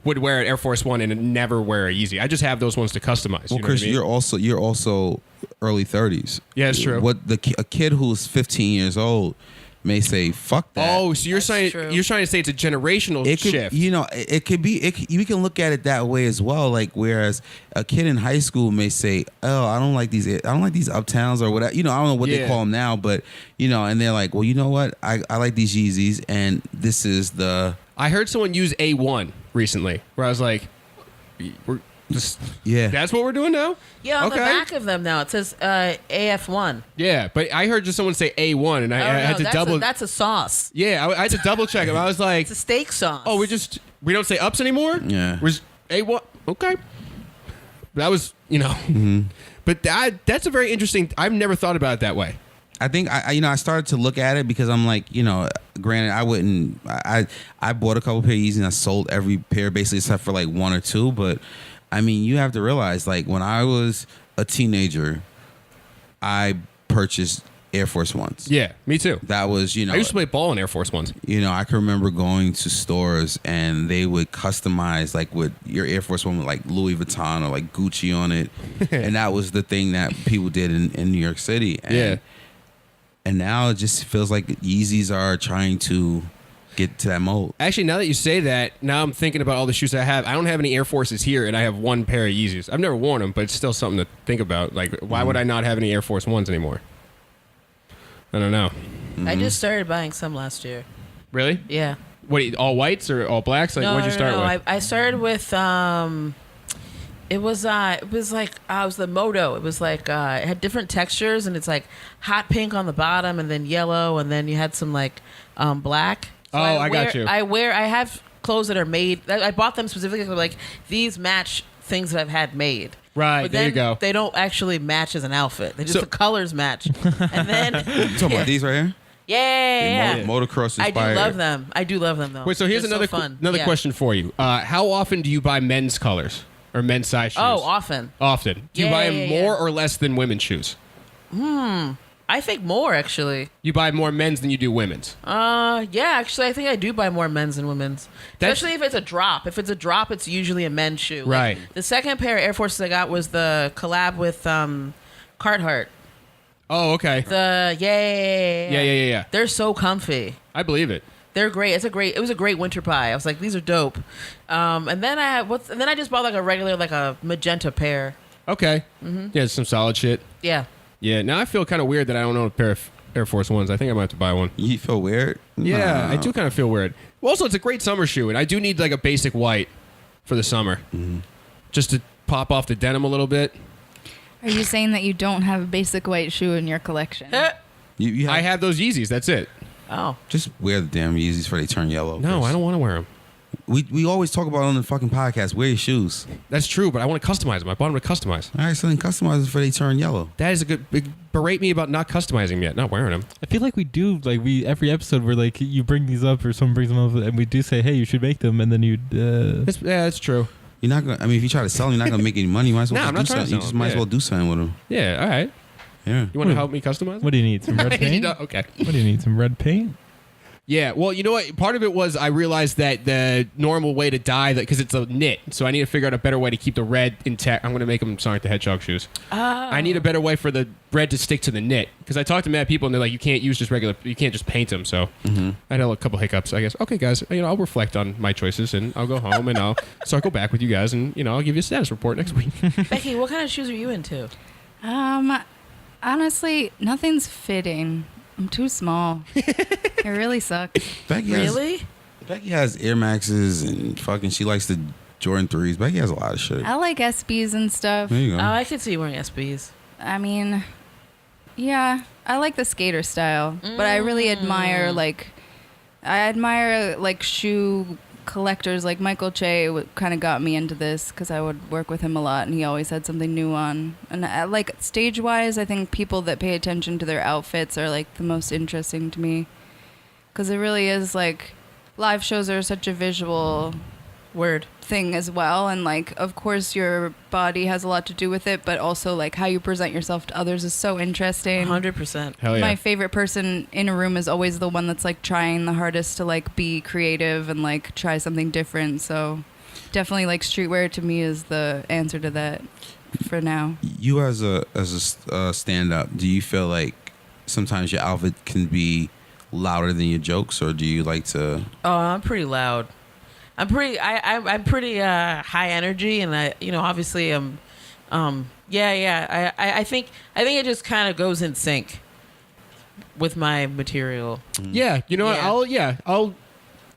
would wear an Air Force One and never wear a Yeezy. I just have those ones to customize. Well, You know Chris, what I mean? you're also early 30s. Yeah, it's true. A kid who's 15 years old may say, "Fuck that." Oh, so you're That's true. trying to say it's a generational It could, shift. it could be. You can look at it that way as well. Like, whereas a kid in high school may say, "Oh, I don't like these Uptowns or whatever." I don't know what they call them now, but and they're like, "Well, you know what? I like these Yeezys, and this is the." I heard someone use A1 recently, where I was like, "We're just that's what we're doing now." Yeah, on the back of them now it says AF1. Yeah, but I heard just someone say A1, and I had to double. That's a sauce. Yeah, I had to double check it. I was like, It's a steak sauce. "Oh, we don't say ups anymore." Yeah. We're just A1. Okay. That was but that's a very interesting. I've never thought about it that way. I think I started to look at it because I'm like, granted, I wouldn't. I bought a couple pair of Yeezys and I sold every pair basically except for like one or two. But I mean, you have to realize, like, when I was a teenager, I purchased Air Force Ones. Yeah, me too. That was, I used to play ball in Air Force Ones. I can remember going to stores and they would customize like with your Air Force One with like Louis Vuitton or like Gucci on it. And that was the thing that people did in New York City. And, and now it just feels like Yeezys are trying to get to that mold. Actually, now that you say that, now I'm thinking about all the shoes I have. I don't have any Air Forces here, and I have one pair of Yeezys. I've never worn them, but it's still something to think about. Like, why would I not have any Air Force Ones anymore? I don't know. I just started buying some last year. Really? Yeah. What, all whites or all blacks? Like, what'd you start with? I started with it was the Moto. It was like it had different textures, and it's like hot pink on the bottom, and then yellow, and then you had some like black. So I got you. I have clothes that are made. I bought them specifically for like these match things that I've had made. Right, But there then you go. They don't actually match as an outfit. They just the colors match. And then You talking about these right here? yeah. Motocross I inspired. do love them. I do love them though. Wait, so here's They're another fun. another Yeah. question for you. How often do you buy men's colors or men's size shoes? Oh, often. Often. Do you Yeah, buy them yeah, more yeah. or less than women's shoes? I think more actually. You buy more men's than you do women's. Yeah, actually, I think I do buy more men's than women's. Especially if it's a drop. If it's a drop, it's usually a men's shoe. Right. Like, the second pair of Air Forces I got was the collab with Carhartt. Oh, okay. Yeah. They're so comfy. I believe it. They're great. It was a great winter buy. I was like, these are dope. And then I just bought like a regular, like a magenta pair. Okay. Yeah, some solid shit. Yeah. Yeah. Now I feel kind of weird that I don't own a pair of Air Force Ones. I think I might have to buy one. You feel weird? Yeah, Nah. I do kind of feel weird. Well, also, it's a great summer shoe, and I do need like a basic white for the summer, just to pop off the denim a little bit. Are you saying that you don't have a basic white shoe in your collection? You I have those Yeezys. That's it. Oh. just wear the damn Yeezys before they turn yellow. No, Chris. I don't want to wear them. We always talk about on the fucking podcast, wear your shoes. That's true, but I want to customize them. I bought them to customize. All right, so then customize them before they turn yellow. That is a good. Berate me about not customizing them yet, not wearing them. I feel like we do, like, every episode where, like, you bring these up or someone brings them up and we do say, hey, you should make them, and then you That's true. You're not gonna. I mean, if you try to sell them, you're not gonna make any money. You might as well No, I'm just not do trying to something. You sell just them. might as Yeah. well do something with them. Yeah, all right. Yeah. You want to help me customize them? What do you need? Some red paint? Okay. What do you need? Some red paint? Yeah, well, you know what? Part of it was I realized that the normal way to dye that, because it's a knit, so I need to figure out a better way to keep the red intact. I'm going to make them Sonic the Hedgehog shoes. I need a better way for the red to stick to the knit, because I talked to mad people and they're like, you can't use just regular, you can't just paint them. So I had a couple hiccups. I guess, okay, guys, I'll reflect on my choices and I'll go home and I'll circle back with you guys and I'll give you a status report next week. Becky, what kind of shoes are you into? Honestly, nothing's fitting. I'm too small. It really sucks. Really? Becky has Air Maxes and fucking. She likes the Jordan 3s. Becky has a lot of shit. I like SBs and stuff. There you go. I could see you wearing SBs. I mean, yeah, I like the skater style, but I really admire shoe collectors like Michael Che. Kind of got me into this because I would work with him a lot, and he always had something new on. And like stage wise, I think people that pay attention to their outfits are like the most interesting to me, because it really is like live shows are such a visual Word. thing as well, and like of course your body has a lot to do with it, but also like how you present yourself to others is so interesting. 100%. Hell yeah. My favorite person in a room is always the one that's like trying the hardest to like be creative and like try something different. So definitely like streetwear to me is the answer to that for now. You as a stand up, do you feel like sometimes your outfit can be louder than your jokes, or do you like to? Oh, I'm pretty loud. I'm pretty high energy, and I obviously I think it just kind of goes in sync with my material. Yeah, you know what? Yeah.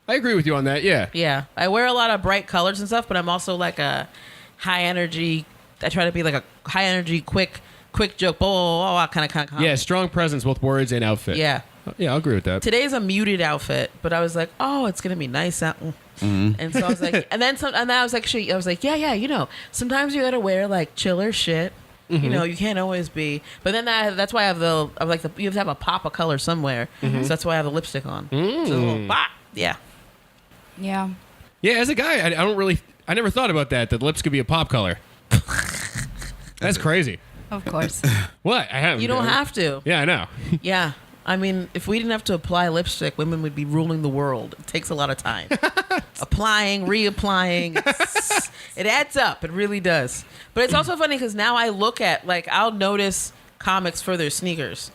I agree with you on that. Yeah. Yeah, I wear a lot of bright colors and stuff, but I'm also like a high energy. I try to be like a high energy, quick joke, kind of. Yeah, strong presence, both words and outfit. Yeah. Yeah, I'll agree with that. Today's a muted outfit, but I was like, oh, it's gonna be nice out. And so I was like, and then I was like, yeah, sometimes you gotta wear like chiller shit. You can't always be. But then that's why you have to have a pop of color somewhere. So that's why I have the lipstick on. So a little pop. Yeah. Yeah. Yeah, as a guy, I never thought about that lips could be a pop color. That's crazy. Of course. What? I haven't. You don't have to. Yeah, I know. Yeah. I mean, if we didn't have to apply lipstick, women would be ruling the world. It takes a lot of time. Applying, reapplying. It adds up. It really does. But it's also funny because now I look at, like, I'll notice comics for their sneakers.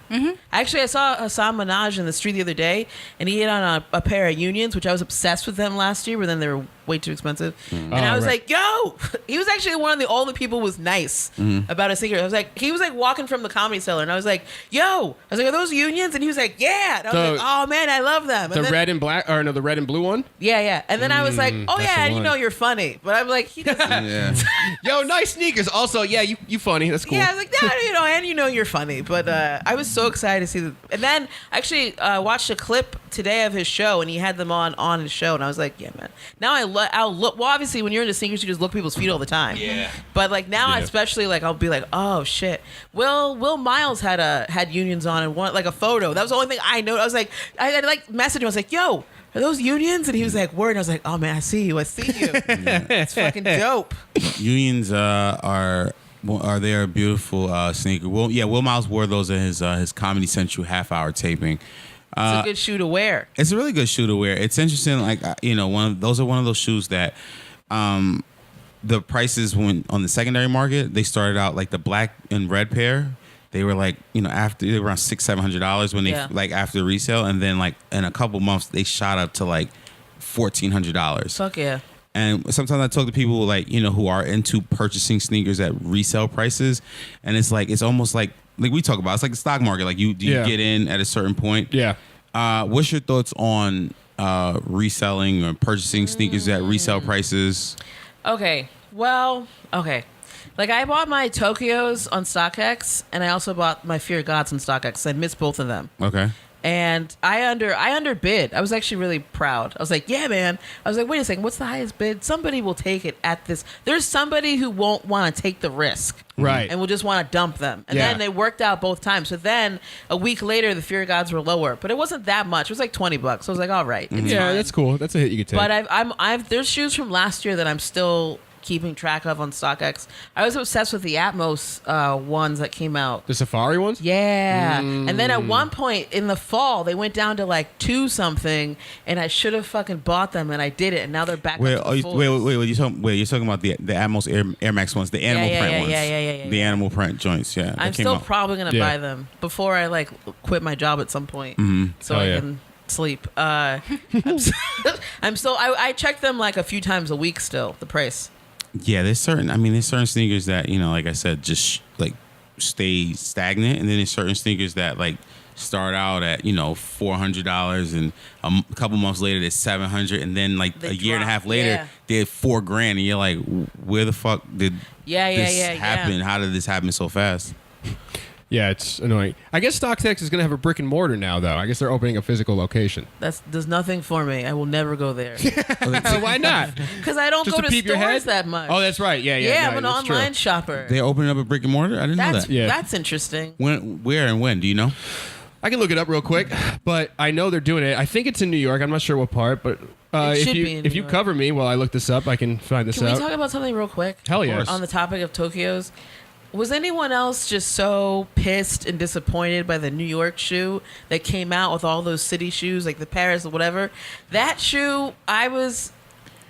Actually, I saw Hassan Minaj in the street the other day, and he had on a pair of Unions, which I was obsessed with them last year, but then they were way too expensive. And I was like, yo! He was actually one of the only people who was nice about his sneakers. I was like, he was like walking from the Comedy Cellar, and I was like, yo! I was like, are those Unions? And he was like, yeah! And I was like, oh man, I love them. And The then, red and black, or no, the red and blue one? yeah. And then I was like, oh that's yeah, the and one. you're funny. But I'm like, he doesn't. Yeah. Yo, nice sneakers. Also, yeah, you funny. That's cool. Yeah, I was like, no, and you're funny. But I was so excited to see them. And then I actually watched a clip today of his show, and he had them on his show, and I was like, yeah, man. Now I'll look. Well, obviously, when you're into sneakers, you just look at people's feet all the time. Yeah. But like now, Yeah. especially, like I'll be like, oh shit. Will Miles had Unions on and one like a photo. That was the only thing I know. I was like, I like messaged him. I was like, yo. Are those Unions? And he was like, word. And I was like, oh man, I see you. It's fucking dope. Unions are Are they a beautiful sneaker? Well, yeah, Will Miles wore those in his Comedy Central half-hour taping. It's a good shoe to wear. It's a really good shoe to wear. It's interesting, like those are one of those shoes that, the prices when on the secondary market, they started out like the black and red pair. They were like, after they were around $600-700 when they like after resale, and then like in a couple months they shot up to like $1,400. Fuck yeah. And sometimes I talk to people like, who are into purchasing sneakers at resale prices, and it's almost like we talk about, it's like the stock market. Like you get in at a certain point. Yeah. What's your thoughts on reselling or purchasing sneakers at resale prices? Okay. Well, okay. Like I bought my Tokyos on StockX, and I also bought my Fear Gods on StockX. I missed both of them. Okay. And I underbid. I was actually really proud. I was like, yeah, man. I was like, wait a second, what's the highest bid? Somebody will take it at this. There's somebody who won't want to take the risk. Right. And will just want to dump them. And then they worked out both times. So then a week later, the Fear Gods were lower. But it wasn't that much. It was like $20. So I was like, all right. It's Yeah, fine. that's cool. That's a hit you could take. But there's shoes from last year that I'm still keeping track of on StockX. I was obsessed with the Atmos ones that came out. The Safari ones? Yeah. And then at one point in the fall, they went down to like 2 something, and I should have fucking bought them, and I did it, and now they're back Wait, up to the fulls. you're talking about the Atmos Air Max ones, the animal print ones. Yeah. The animal print joints, yeah. I'm still probably going to buy them before I like quit my job at some point so I can sleep. I check them like a few times a week still, the price. Yeah, there's certain sneakers that, like I said, just like stay stagnant, and then there's certain sneakers that like start out at $400, and a couple months later they're $700, and then like a year and a half later they're $4,000, and you're like, where the fuck did this happen? How did this happen so fast? Yeah, it's annoying. I guess StockX is going to have a brick and mortar now, though. I guess they're opening a physical location. That does nothing for me. I will never go there. Why not? Because I don't Just go to to peep your head? stores that much. Oh, that's right. Yeah. I'm an that's online true. shopper. They're opening up a brick and mortar? I didn't know that. Yeah. That's interesting. Where and when? Do you know? I can look it up real quick, but I know they're doing it. I think it's in New York. I'm not sure what part, but It should be in if New you York. cover me while I look this up, I can find this Can out. we talk about something real quick? Hell yes. On the topic of Tokyos. Was anyone else just so pissed and disappointed by the New York shoe that came out with all those city shoes, like the Paris or whatever? That shoe, I was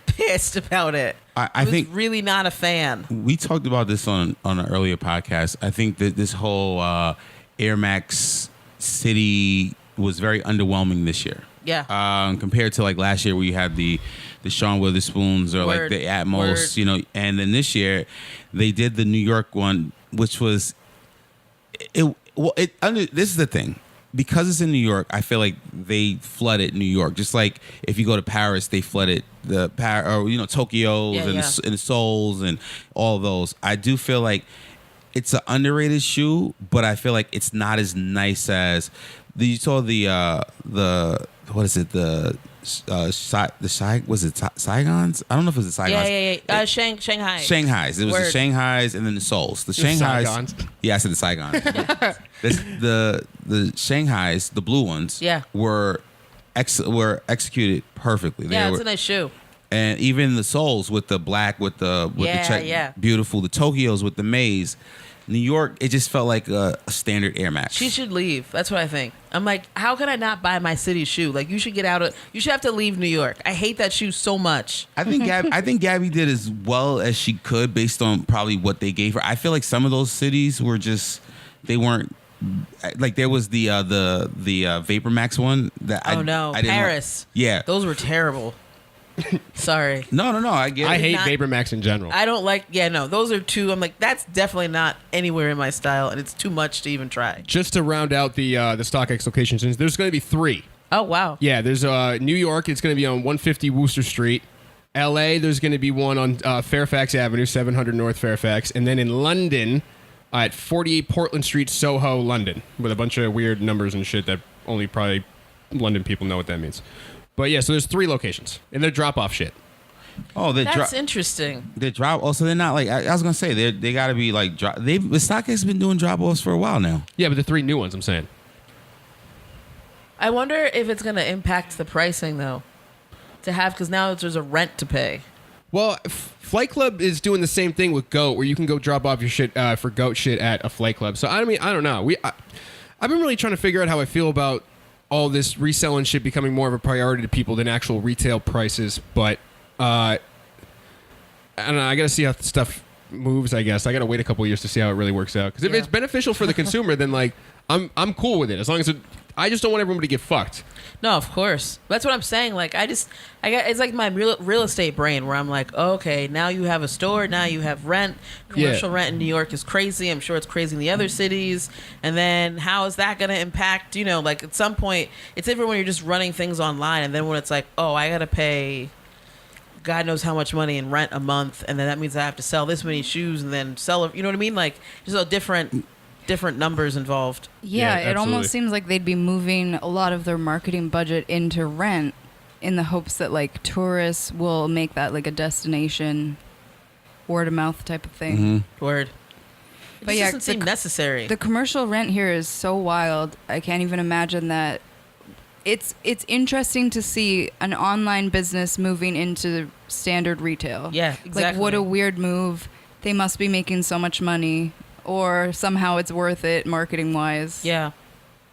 pissed about it. I was think really not a fan. we talked about this on an earlier podcast. I think that this whole Air Max City was very underwhelming this year. Yeah. Compared to like last year where you had the Sean Witherspoons or Word. like the Atmos, and then this year they did the New York one, which was this is the thing. Because it's in New York, I feel like they flooded New York. Just like if you go to Paris, they flooded the Tokyos and Souls and all those. I do feel like it's an underrated shoe, but I feel like it's not as nice as you saw the what is it, the was it Saigons? I don't know if it was the Saigons. Yeah. Shanghai. Shanghai's. It was the Word. Shanghais and then the Souls. The The Shanghai's. Saigons. Yeah, I said the Saigons. The Shanghai's, the blue ones, were executed perfectly. It's a nice shoe. And even the Souls with the black, with the check, beautiful. The Tokyos with the maze. New York, it just felt like a standard Air Max. She should leave. That's what I think. I'm like, how can I not buy my city shoe? Like, you should you should have to leave New York. I hate that shoe so much. I think Gabby did as well as she could based on probably what they gave her. I feel like some of those cities were just, they weren't, like there was the Vapor Max one that I didn't Paris. Yeah. Those were terrible. Sorry. No, I get it. I hate not- Vapor Max in general. I don't like, those are two. I'm like, that's definitely not anywhere in my style, and it's too much to even try. Just to round out the StockX locations, there's going to be 3. Oh, wow. Yeah, there's New York. It's going to be on 150 Wooster Street. L.A. There's going to be one on Fairfax Avenue, 700 North Fairfax, and then in London at 48 Portland Street, Soho, London, with a bunch of weird numbers and shit that only probably London people know what that means. But yeah, so there's 3 locations, and they're drop-off shit. Oh, That's interesting. They drop. Oh, so they're not like I was gonna say they got to be like drop. The StockX has been doing drop-offs for a while now. Yeah, but the 3 new ones, I'm saying. I wonder if it's going to impact the pricing, though, to have, because now there's a rent to pay. Well, Flight Club is doing the same thing with Goat, where you can go drop off your shit for Goat shit at a Flight Club. So I mean, I don't know. I've been really trying to figure out how I feel about all this reselling shit becoming more of a priority to people than actual retail prices. But I don't know. I got to see how stuff moves. I guess I got to wait a couple of years to see how it really works out. Because if it's beneficial for the consumer, then like I'm cool with it. As long as I just don't want everyone to get fucked. No, of course. That's what I'm saying. Like, it's like my real estate brain where I'm like, okay, now you have a store, now you have rent. Commercial rent in New York is crazy. I'm sure it's crazy in the other cities. And then how is that going to impact, like at some point, it's different when you're just running things online. And then when it's like, oh, I got to pay God knows how much money in rent a month. And then that means I have to sell this many shoes and then sell, you know what I mean? Like, there's a different numbers involved. Yeah, it almost seems like they'd be moving a lot of their marketing budget into rent in the hopes that like tourists will make that like a destination word of mouth type of thing. Mm-hmm. Word. But yeah, doesn't seem necessary. The commercial rent here is so wild. I can't even imagine that. It's interesting to see an online business moving into standard retail. Yeah, exactly. Like what a weird move. They must be making so much money. Or somehow it's worth it marketing wise. Yeah.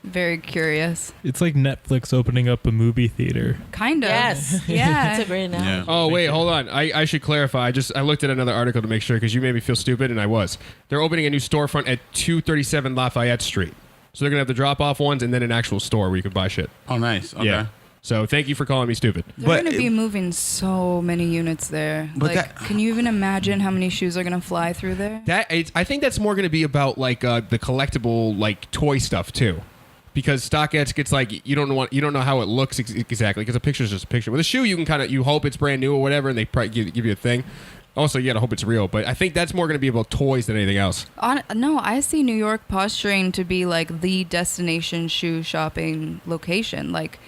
Very curious. It's like Netflix opening up a movie theater. Kind of. Yes. Yeah. That's a great analogy. Yeah. Oh wait, hold on. I should clarify. I looked at another article to make sure because you made me feel stupid, and I was. They're opening a new storefront at 237 Lafayette Street. So they're gonna have the drop-off ones and then an actual store where you could buy shit. Oh, nice. Okay. Yeah. So thank you for calling me stupid. They're going to be moving so many units there. But like, can you even imagine how many shoes are going to fly through there? I think that's more going to be about like the collectible like toy stuff too, because StockX gets like you don't know how it looks exactly because a picture is just a picture. With a shoe, you can you hope it's brand new or whatever, and they probably give you a thing. Also, you gotta hope it's real, but I think that's more going to be about toys than anything else. No, I see New York posturing to be like the destination shoe shopping location. Like,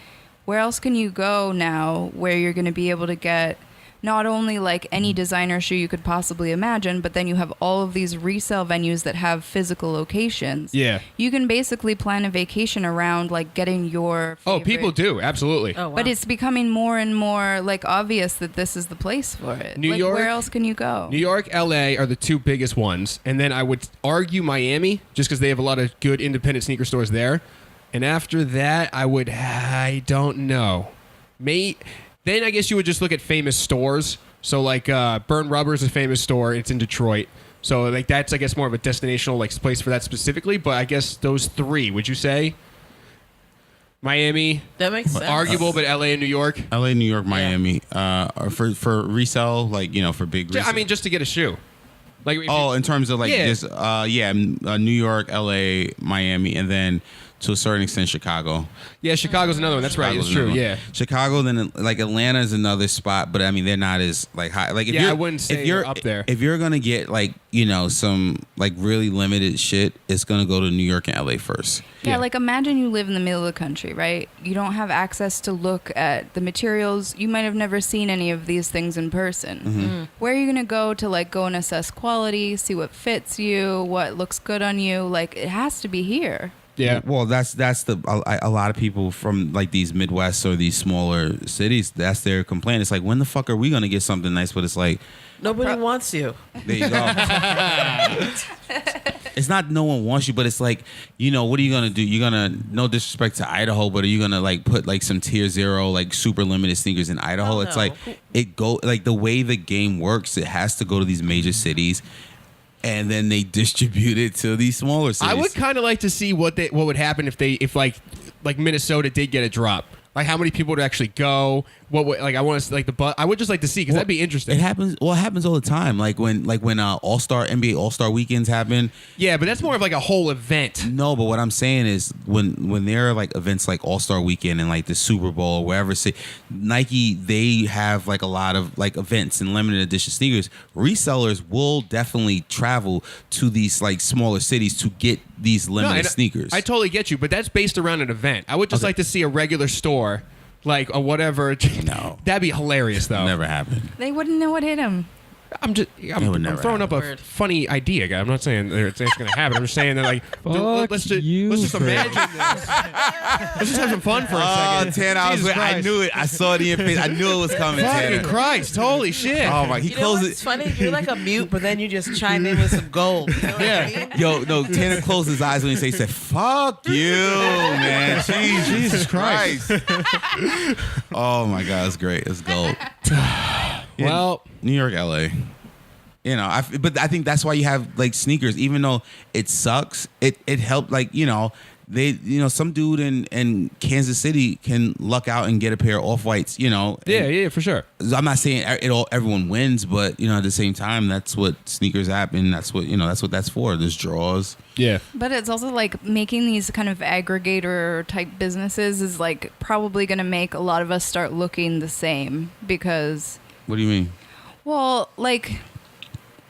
where else can you go now where you're going to be able to get not only like any designer shoe you could possibly imagine, but then you have all of these resale venues that have physical locations. Yeah. You can basically plan a vacation around like getting your favorite. Oh, people do. Absolutely. Oh, wow. But it's becoming more and more like obvious that this is the place for it. New like, York, where else can you go? New York, LA are the two biggest ones. And then I would argue Miami, just because they have a lot of good independent sneaker stores there. And after that, I don't know. Then I guess you would just look at famous stores. So like Burn Rubber is a famous store. It's in Detroit. So like that's I guess more of a destinational like place for that specifically. But I guess those three, would you say? Miami, that makes sense. arguable, but LA and New York. LA, New York, Miami. For resale, like for big. Resale. I mean, just to get a shoe. Like in terms of like just New York, LA, Miami, and then to a certain extent Chicago. Yeah, Chicago's another one. That's right. It's true. Yeah. Chicago, then like Atlanta is another spot, but I mean they're not as like high. Like if I wouldn't say you're up there. If you're gonna get like some like really limited shit, it's gonna go to New York and LA first. Yeah, like imagine you live in the middle of the country, right? You don't have access to look at the materials. You might have never seen any of these things in person. Mm-hmm. Where are you going to like go and assess quality, see what fits you, what looks good on you? Like it has to be here. Yeah. Well, that's a lot of people from like these Midwest or these smaller cities. That's their complaint. It's like, when the fuck are we gonna get something nice? But it's like nobody wants you. There you go. It's not no one wants you, but it's like, what are you gonna do? You're gonna, no disrespect to Idaho, but are you gonna like put like some tier 0 like super limited sneakers in Idaho? Oh, it's no. like the way the game works. It has to go to these major cities. And then they distribute it to these smaller cities. I would kind of like to see what would happen if like Minnesota did get a drop. Like how many people would actually go? What would, like I want to like I would just like to see because that'd be interesting. It happens. Well, it happens all the time. Like when NBA All-Star weekends happen. Yeah, but that's more of like a whole event. No, but what I'm saying is when there are like events like All-Star Weekend and like the Super Bowl or wherever, say Nike, they have like a lot of like events and limited edition sneakers. Resellers will definitely travel to these like smaller cities to get these limited sneakers. I totally get you, but that's based around an event. I would just like to see a regular store. Like or whatever. No. That'd be hilarious though. Never happened. They wouldn't know what hit them. I'm throwing up a Word. funny idea, guy. I'm not saying that it's going to happen. I'm just saying that like Fuck let's you, just Chris. imagine this. Let's just have some fun for a Oh, second. Tan, I Jesus Christ. knew it. I saw it in your face. I knew it was coming, Fucking Tanner. Christ! Holy shit! Oh my, he You know closed what's it. funny? You're like a mute, but then you just chime in with some gold. You know what I mean? Yo, no, Tanner closed his eyes when he said, "Fuck you, man." Jesus Christ. Oh my God, it's great. It's gold. Well, New York, LA. You know, but I think that's why you have like sneakers. Even though it sucks, it helped. Like some dude in Kansas City can luck out and get a pair of Off-Whites. You know, yeah, for sure. I'm not saying everyone wins, but at the same time, that's what sneakers happen. That's what that's for. There's draws. Yeah. But it's also like making these kind of aggregator type businesses is like probably going to make a lot of us start looking the same because, What do you mean? well, like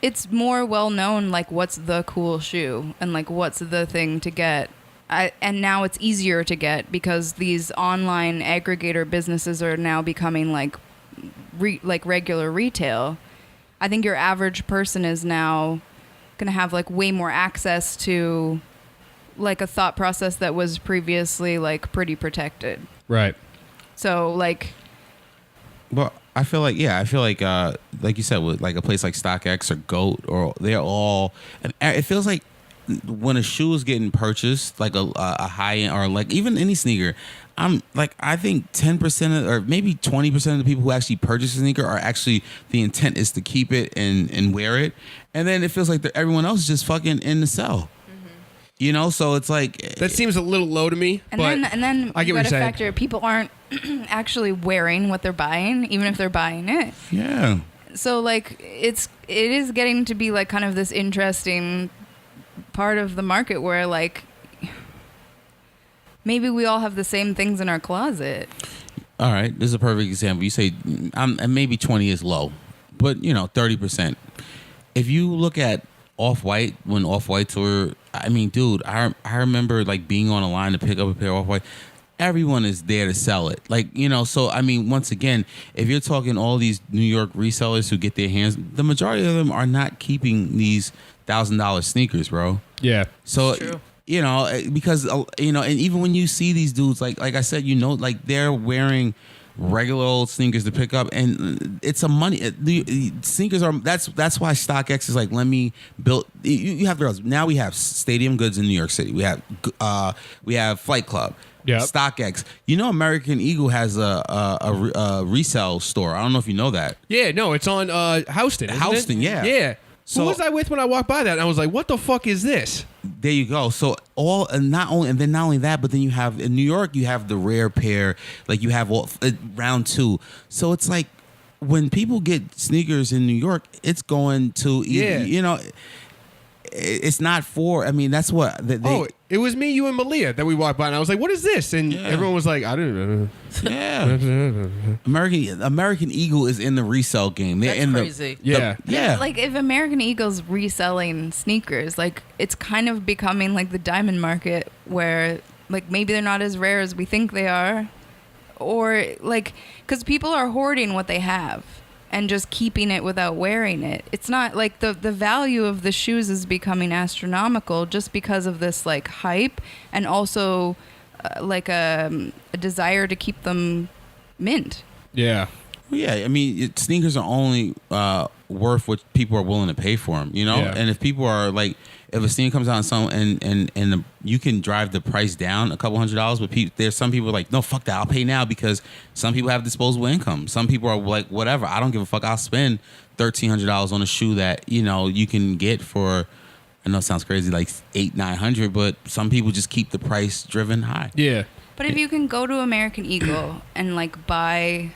it's more well known like what's the cool shoe and like what's the thing to get. And now it's easier to get because these online aggregator businesses are now becoming like regular retail. I think your average person is now going to have like way more access to like a thought process that was previously like pretty protected. Right. So like, Well, I feel like you said, with like a place like StockX or GOAT, or they're all. It feels like when a shoe is getting purchased, like a high end or like even any sneaker, I think 10% or maybe 20% of the people who actually purchase a sneaker are actually, the intent is to keep it and wear it, and then it feels like everyone else is just fucking in the sell. You know, so it's like That seems a little low to me. and but then I get you what got you're to saying. factor people aren't actually wearing what they're buying, even if they're buying it. yeah. So like it is getting to be like kind of this interesting part of the market where like maybe we all have the same things in our closet. All right, this is a perfect example. You say and maybe 20 is low, but 30%. If you look at Off-White, when Off-Whites were, I mean, dude, I remember like being on a line to pick up a pair of Off-White. Everyone is there to sell it. Like, so I mean, once again, if you're talking all these New York resellers who get their hands, the majority of them are not keeping these $1,000 sneakers, bro. Yeah. So, True. because, and even when you see these dudes, like I said, like they're wearing regular old sneakers to pick up, and it's a money. The sneakers are, that's why StockX is like, let me build. You have to, now we have Stadium Goods in New York City. We have Flight Club. Yep. StockX. American Eagle has a resale store. I don't know if you know that. Yeah, no, it's on Houston. isn't Houston, it? yeah. Yeah. So- Who was I with when I walked by that? And I was like, what the fuck is this? There you go. So not only that, but then you have in New York, you have the rare pair, like you have round two. So it's like when people get sneakers in New York, it's going to it's not for. I mean, that's what It was me, you, and Malia that we walked by, and I was like, what is this? And everyone was like, I don't know. Yeah. American Eagle is in the resale game. They're That's in crazy. Yeah. Like if American Eagle's reselling sneakers, like it's kind of becoming like the diamond market where like maybe they're not as rare as we think they are, or like because people are hoarding what they have and just keeping it without wearing it. It's not like the value of the shoes is becoming astronomical just because of this like hype and also like a desire to keep them mint. Yeah. Yeah, I mean, sneakers are only worth what people are willing to pay for them, Yeah. And if people are like, if a sneaker comes out and you can drive the price down a couple $100s, but there's some people like, no, fuck that, I'll pay now, because some people have disposable income. Some people are like, whatever, I don't give a fuck, I'll spend $1,300 on a shoe that you can get for, I know it sounds crazy, like $800-900, but some people just keep the price driven high. Yeah. But if you can go to American Eagle and like buy,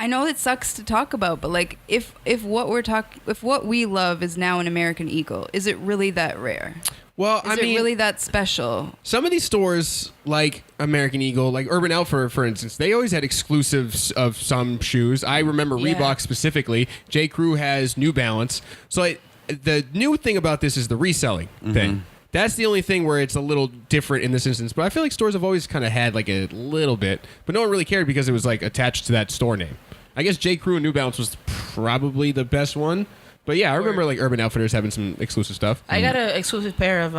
I know it sucks to talk about, but like if what we love is now an American Eagle, is it really that rare? Well, Is it really that special? Some of these stores, like American Eagle, like Urban Outfitters, for instance, they always had exclusives of some shoes. I remember Yeah. Reebok specifically. J. Crew has New Balance. So the new thing about this is the reselling thing. That's the only thing where it's a little different in this instance. But I feel like stores have always kind of had like a little bit, but no one really cared because it was like attached to that store name. I guess J. Crew and New Balance was probably the best one. But yeah, I remember like Urban Outfitters having some exclusive stuff. I got an exclusive pair of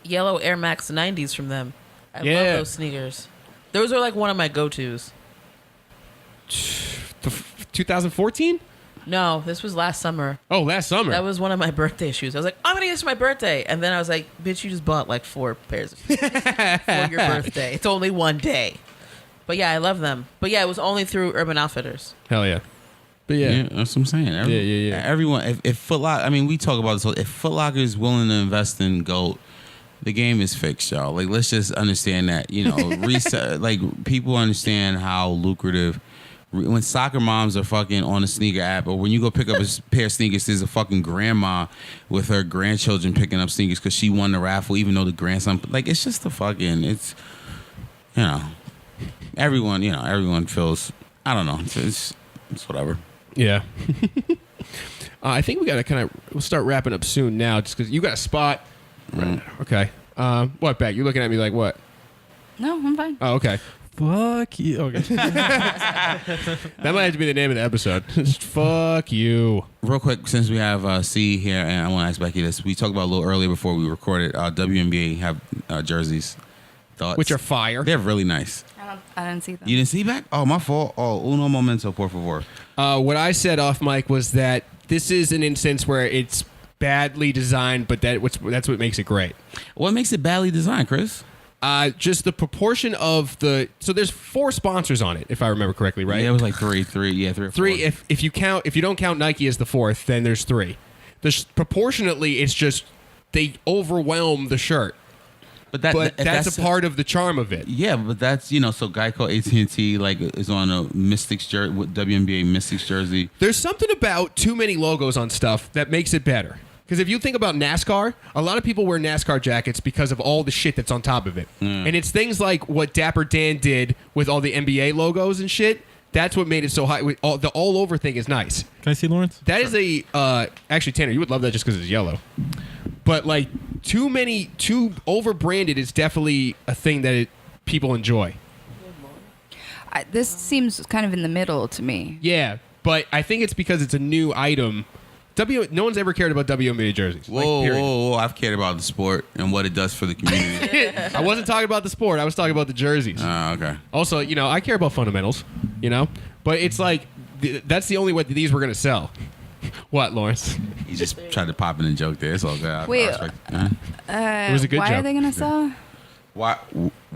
yellow Air Max 90s from them. I love those sneakers. Those are like one of my go-tos. 2014? No, this was last summer. Oh, last summer. That was one of my birthday shoes. I was like, I'm going to get this for my birthday. And then I was like, bitch, you just bought like 4 pairs of shoes for your birthday. It's only one day. But yeah, I love them. But yeah, it was only through Urban Outfitters. Hell yeah. But yeah. That's what I'm saying. Yeah. Everyone, if Foot Locker, I mean, we talk about this. If Foot Locker is willing to invest in GOAT, the game is fixed, y'all. Like, let's just understand that. You know, reset. Like, people understand how lucrative. When soccer moms are fucking on a sneaker app, or when you go pick up a pair of sneakers, there's a fucking grandma with her grandchildren picking up sneakers because she won the raffle, even though the grandson. Like, it's just the fucking. It's, you know, everyone feels. I don't know. It's whatever. Yeah. I think we got to we'll start wrapping up soon now, just because you got a spot. Right. Okay. What, Beck? You looking at me like what? No, I'm fine. Oh, okay. Fuck you. Okay. That might have to be the name of the episode. Fuck you. Real quick, since we have C here, and I want to ask Becky this. We talked about a little earlier before we recorded. WNBA have jerseys. Thoughts? Which are fire. They're really nice. I didn't see them. You didn't see Beck? Oh, my fault. Oh, uno momento, por favor. What I said off mic was that this is an instance where it's badly designed, but that's what makes it great. What makes it badly designed, Chris? Just the proportion of so there's 4 sponsors on it, if I remember correctly, right? Yeah, it was like 3 or 4. 3. If you don't count Nike as the 4th, then there's 3. Proportionately, it's just they overwhelm the shirt. But that's a part of the charm of it. Yeah, but that's so Geico, AT&T like is on a Mystics jersey, WNBA Mystics jersey. There's something about too many logos on stuff that makes it better. Because if you think about NASCAR, a lot of people wear NASCAR jackets because of all the shit that's on top of it. And it's things like what Dapper Dan did with all the NBA logos and shit. That's what made it so high. The all-over thing is nice. Can I see Lawrence? That is actually, Tanner, you would love that just because it's yellow. But, like, too over-branded is definitely a thing that people enjoy. This seems kind of in the middle to me. Yeah, but I think it's because it's a new item. No one's ever cared about WNBA jerseys. Whoa. I've cared about the sport and what it does for the community. I wasn't talking about the sport. I was talking about the jerseys. Oh, okay. Also, I care about fundamentals, But it's like, that's the only way that these were going to sell. What, Lawrence? He just tried to pop in a joke there. It's all good. Wait, it was a good why joke. are they going to sell? Why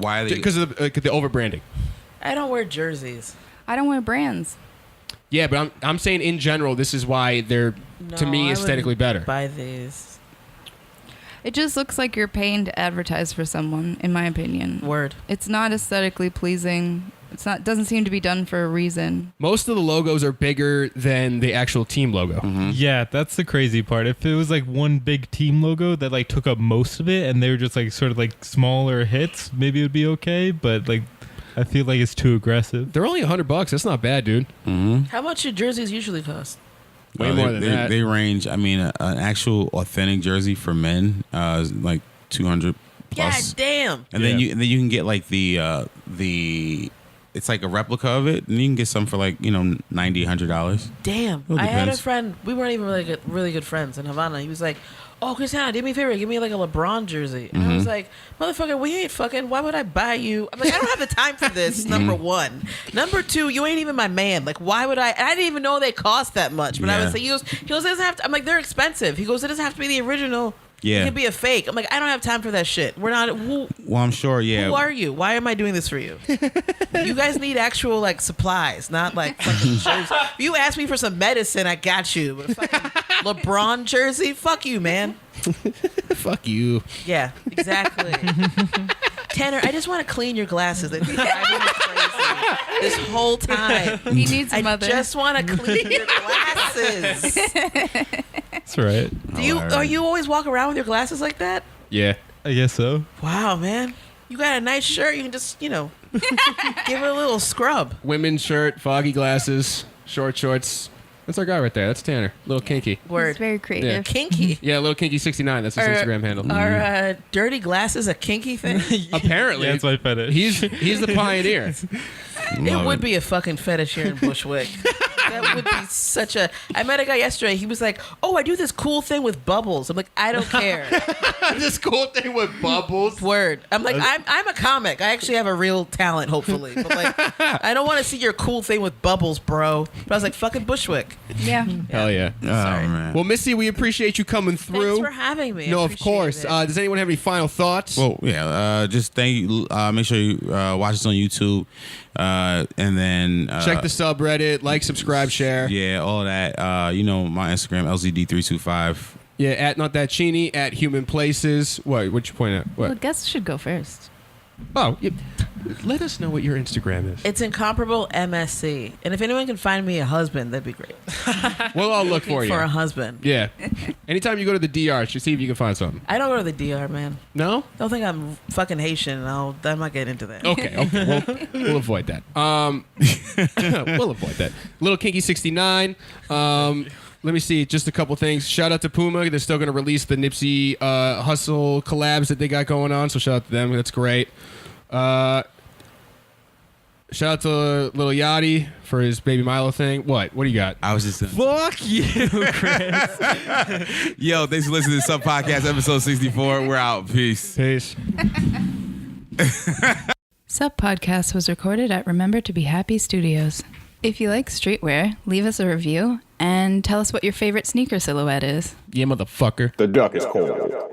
are they? Because of the over-branding. I don't wear jerseys. I don't wear brands. Yeah, but I'm saying in general, this is why they're, to me, aesthetically better. Buy these. It just looks like you're paying to advertise for someone, in my opinion. Word. It's not aesthetically pleasing. Doesn't seem to be done for a reason. Most of the logos are bigger than the actual team logo. Mm-hmm. Yeah, that's the crazy part. If it was like one big team logo that like took up most of it and they were just like sort of like smaller hits, maybe it would be okay. But like, I feel like it's too aggressive. They're only $100. That's not bad, dude. Mm-hmm. How much do jerseys usually cost? Way more than that. They range. I mean, an actual authentic jersey for men is like $200 plus. God damn. And then you can get like the it's like a replica of it, and you can get some for like $90, $100. Damn. Well, I had a depends. friend. We weren't even really good friends in Havana. He was like, "Oh, Christiana, do me a favor. Give me like a LeBron jersey." And I was like, "Motherfucker, we ain't fucking. Why would I buy you?" I'm like, "I don't have the time for this." Number one. Number two, you ain't even my man. Like, why would I? And I didn't even know they cost that much. But I was like, he goes, it doesn't have to. I'm like, they're expensive. He goes, it doesn't have to be the original. Yeah. It can be a fake. I'm like, I don't have time for that shit. We're not. Well, I'm sure. Yeah. Who are you? Why am I doing this for you? You guys need actual like supplies, not like fucking jerseys. If you ask me for some medicine, I got you. But a fucking LeBron jersey, fuck you, man. Fuck you. Yeah, exactly. Tanner, I just want to clean your glasses. They've been driving me crazy this whole time. He needs a I mother. just want to clean your glasses. That's right. Are you always walk around with your glasses like that? Yeah. I guess so. Wow, man. You got a nice shirt. You can just, give it a little scrub. Women's shirt, foggy glasses, short shorts. That's our guy right there. That's Tanner. Little kinky. Word. It's very creative. Kinky. Yeah, little kinky 69. That's his Instagram handle. Are dirty glasses a kinky thing? Apparently, Yeah, that's my fetish. he's the pioneer. It would be a fucking fetish here in Bushwick. That would be such a. I met a guy yesterday. He was like, "Oh, I do this cool thing with bubbles." I'm like, I don't care. This cool thing with bubbles. Word. I'm like, I'm a comic. I actually have a real talent, hopefully. But like, I don't want to see your cool thing with bubbles, bro. But I was like, fucking Bushwick. Yeah. Hell yeah. Oh, man. Well, Missy, we appreciate you coming through. Thanks for having me. No, I of appreciate course. it. Does anyone have any final thoughts? Well, yeah. Just thank you. Make sure you watch us on YouTube, and then Check the subreddit, like, subscribe, share. Yeah, all that. My Instagram LZD325. Yeah, at Not That Cheney, at Human Places. What you point at? What? Well, guests should go first. Oh, yeah. Let us know what your Instagram is. It's Incomparable MSC. And if anyone can find me a husband, that'd be great. We'll all look for you. For a husband. Yeah. Anytime you go to the DR, see if you can find something. I don't go to the DR, man. No? Don't think I'm fucking Haitian. I might get into that. Okay. We'll avoid that. We'll avoid that. Little Kinky 69. Let me see, just a couple things. Shout out to Puma. They're still going to release the Nipsey Hustle collabs that they got going on, so shout out to them. That's great. Shout out to Lil Yachty for his Baby Milo thing. What do you got? I was just Fuck you, Chris. Yo, thanks for listening to Sub Podcast episode 64. We're out. Peace. Peace. Sub Podcast was recorded at Remember to Be Happy Studios. If you like streetwear, leave us a review and tell us what your favorite sneaker silhouette is. Yeah, motherfucker. The duck is cold.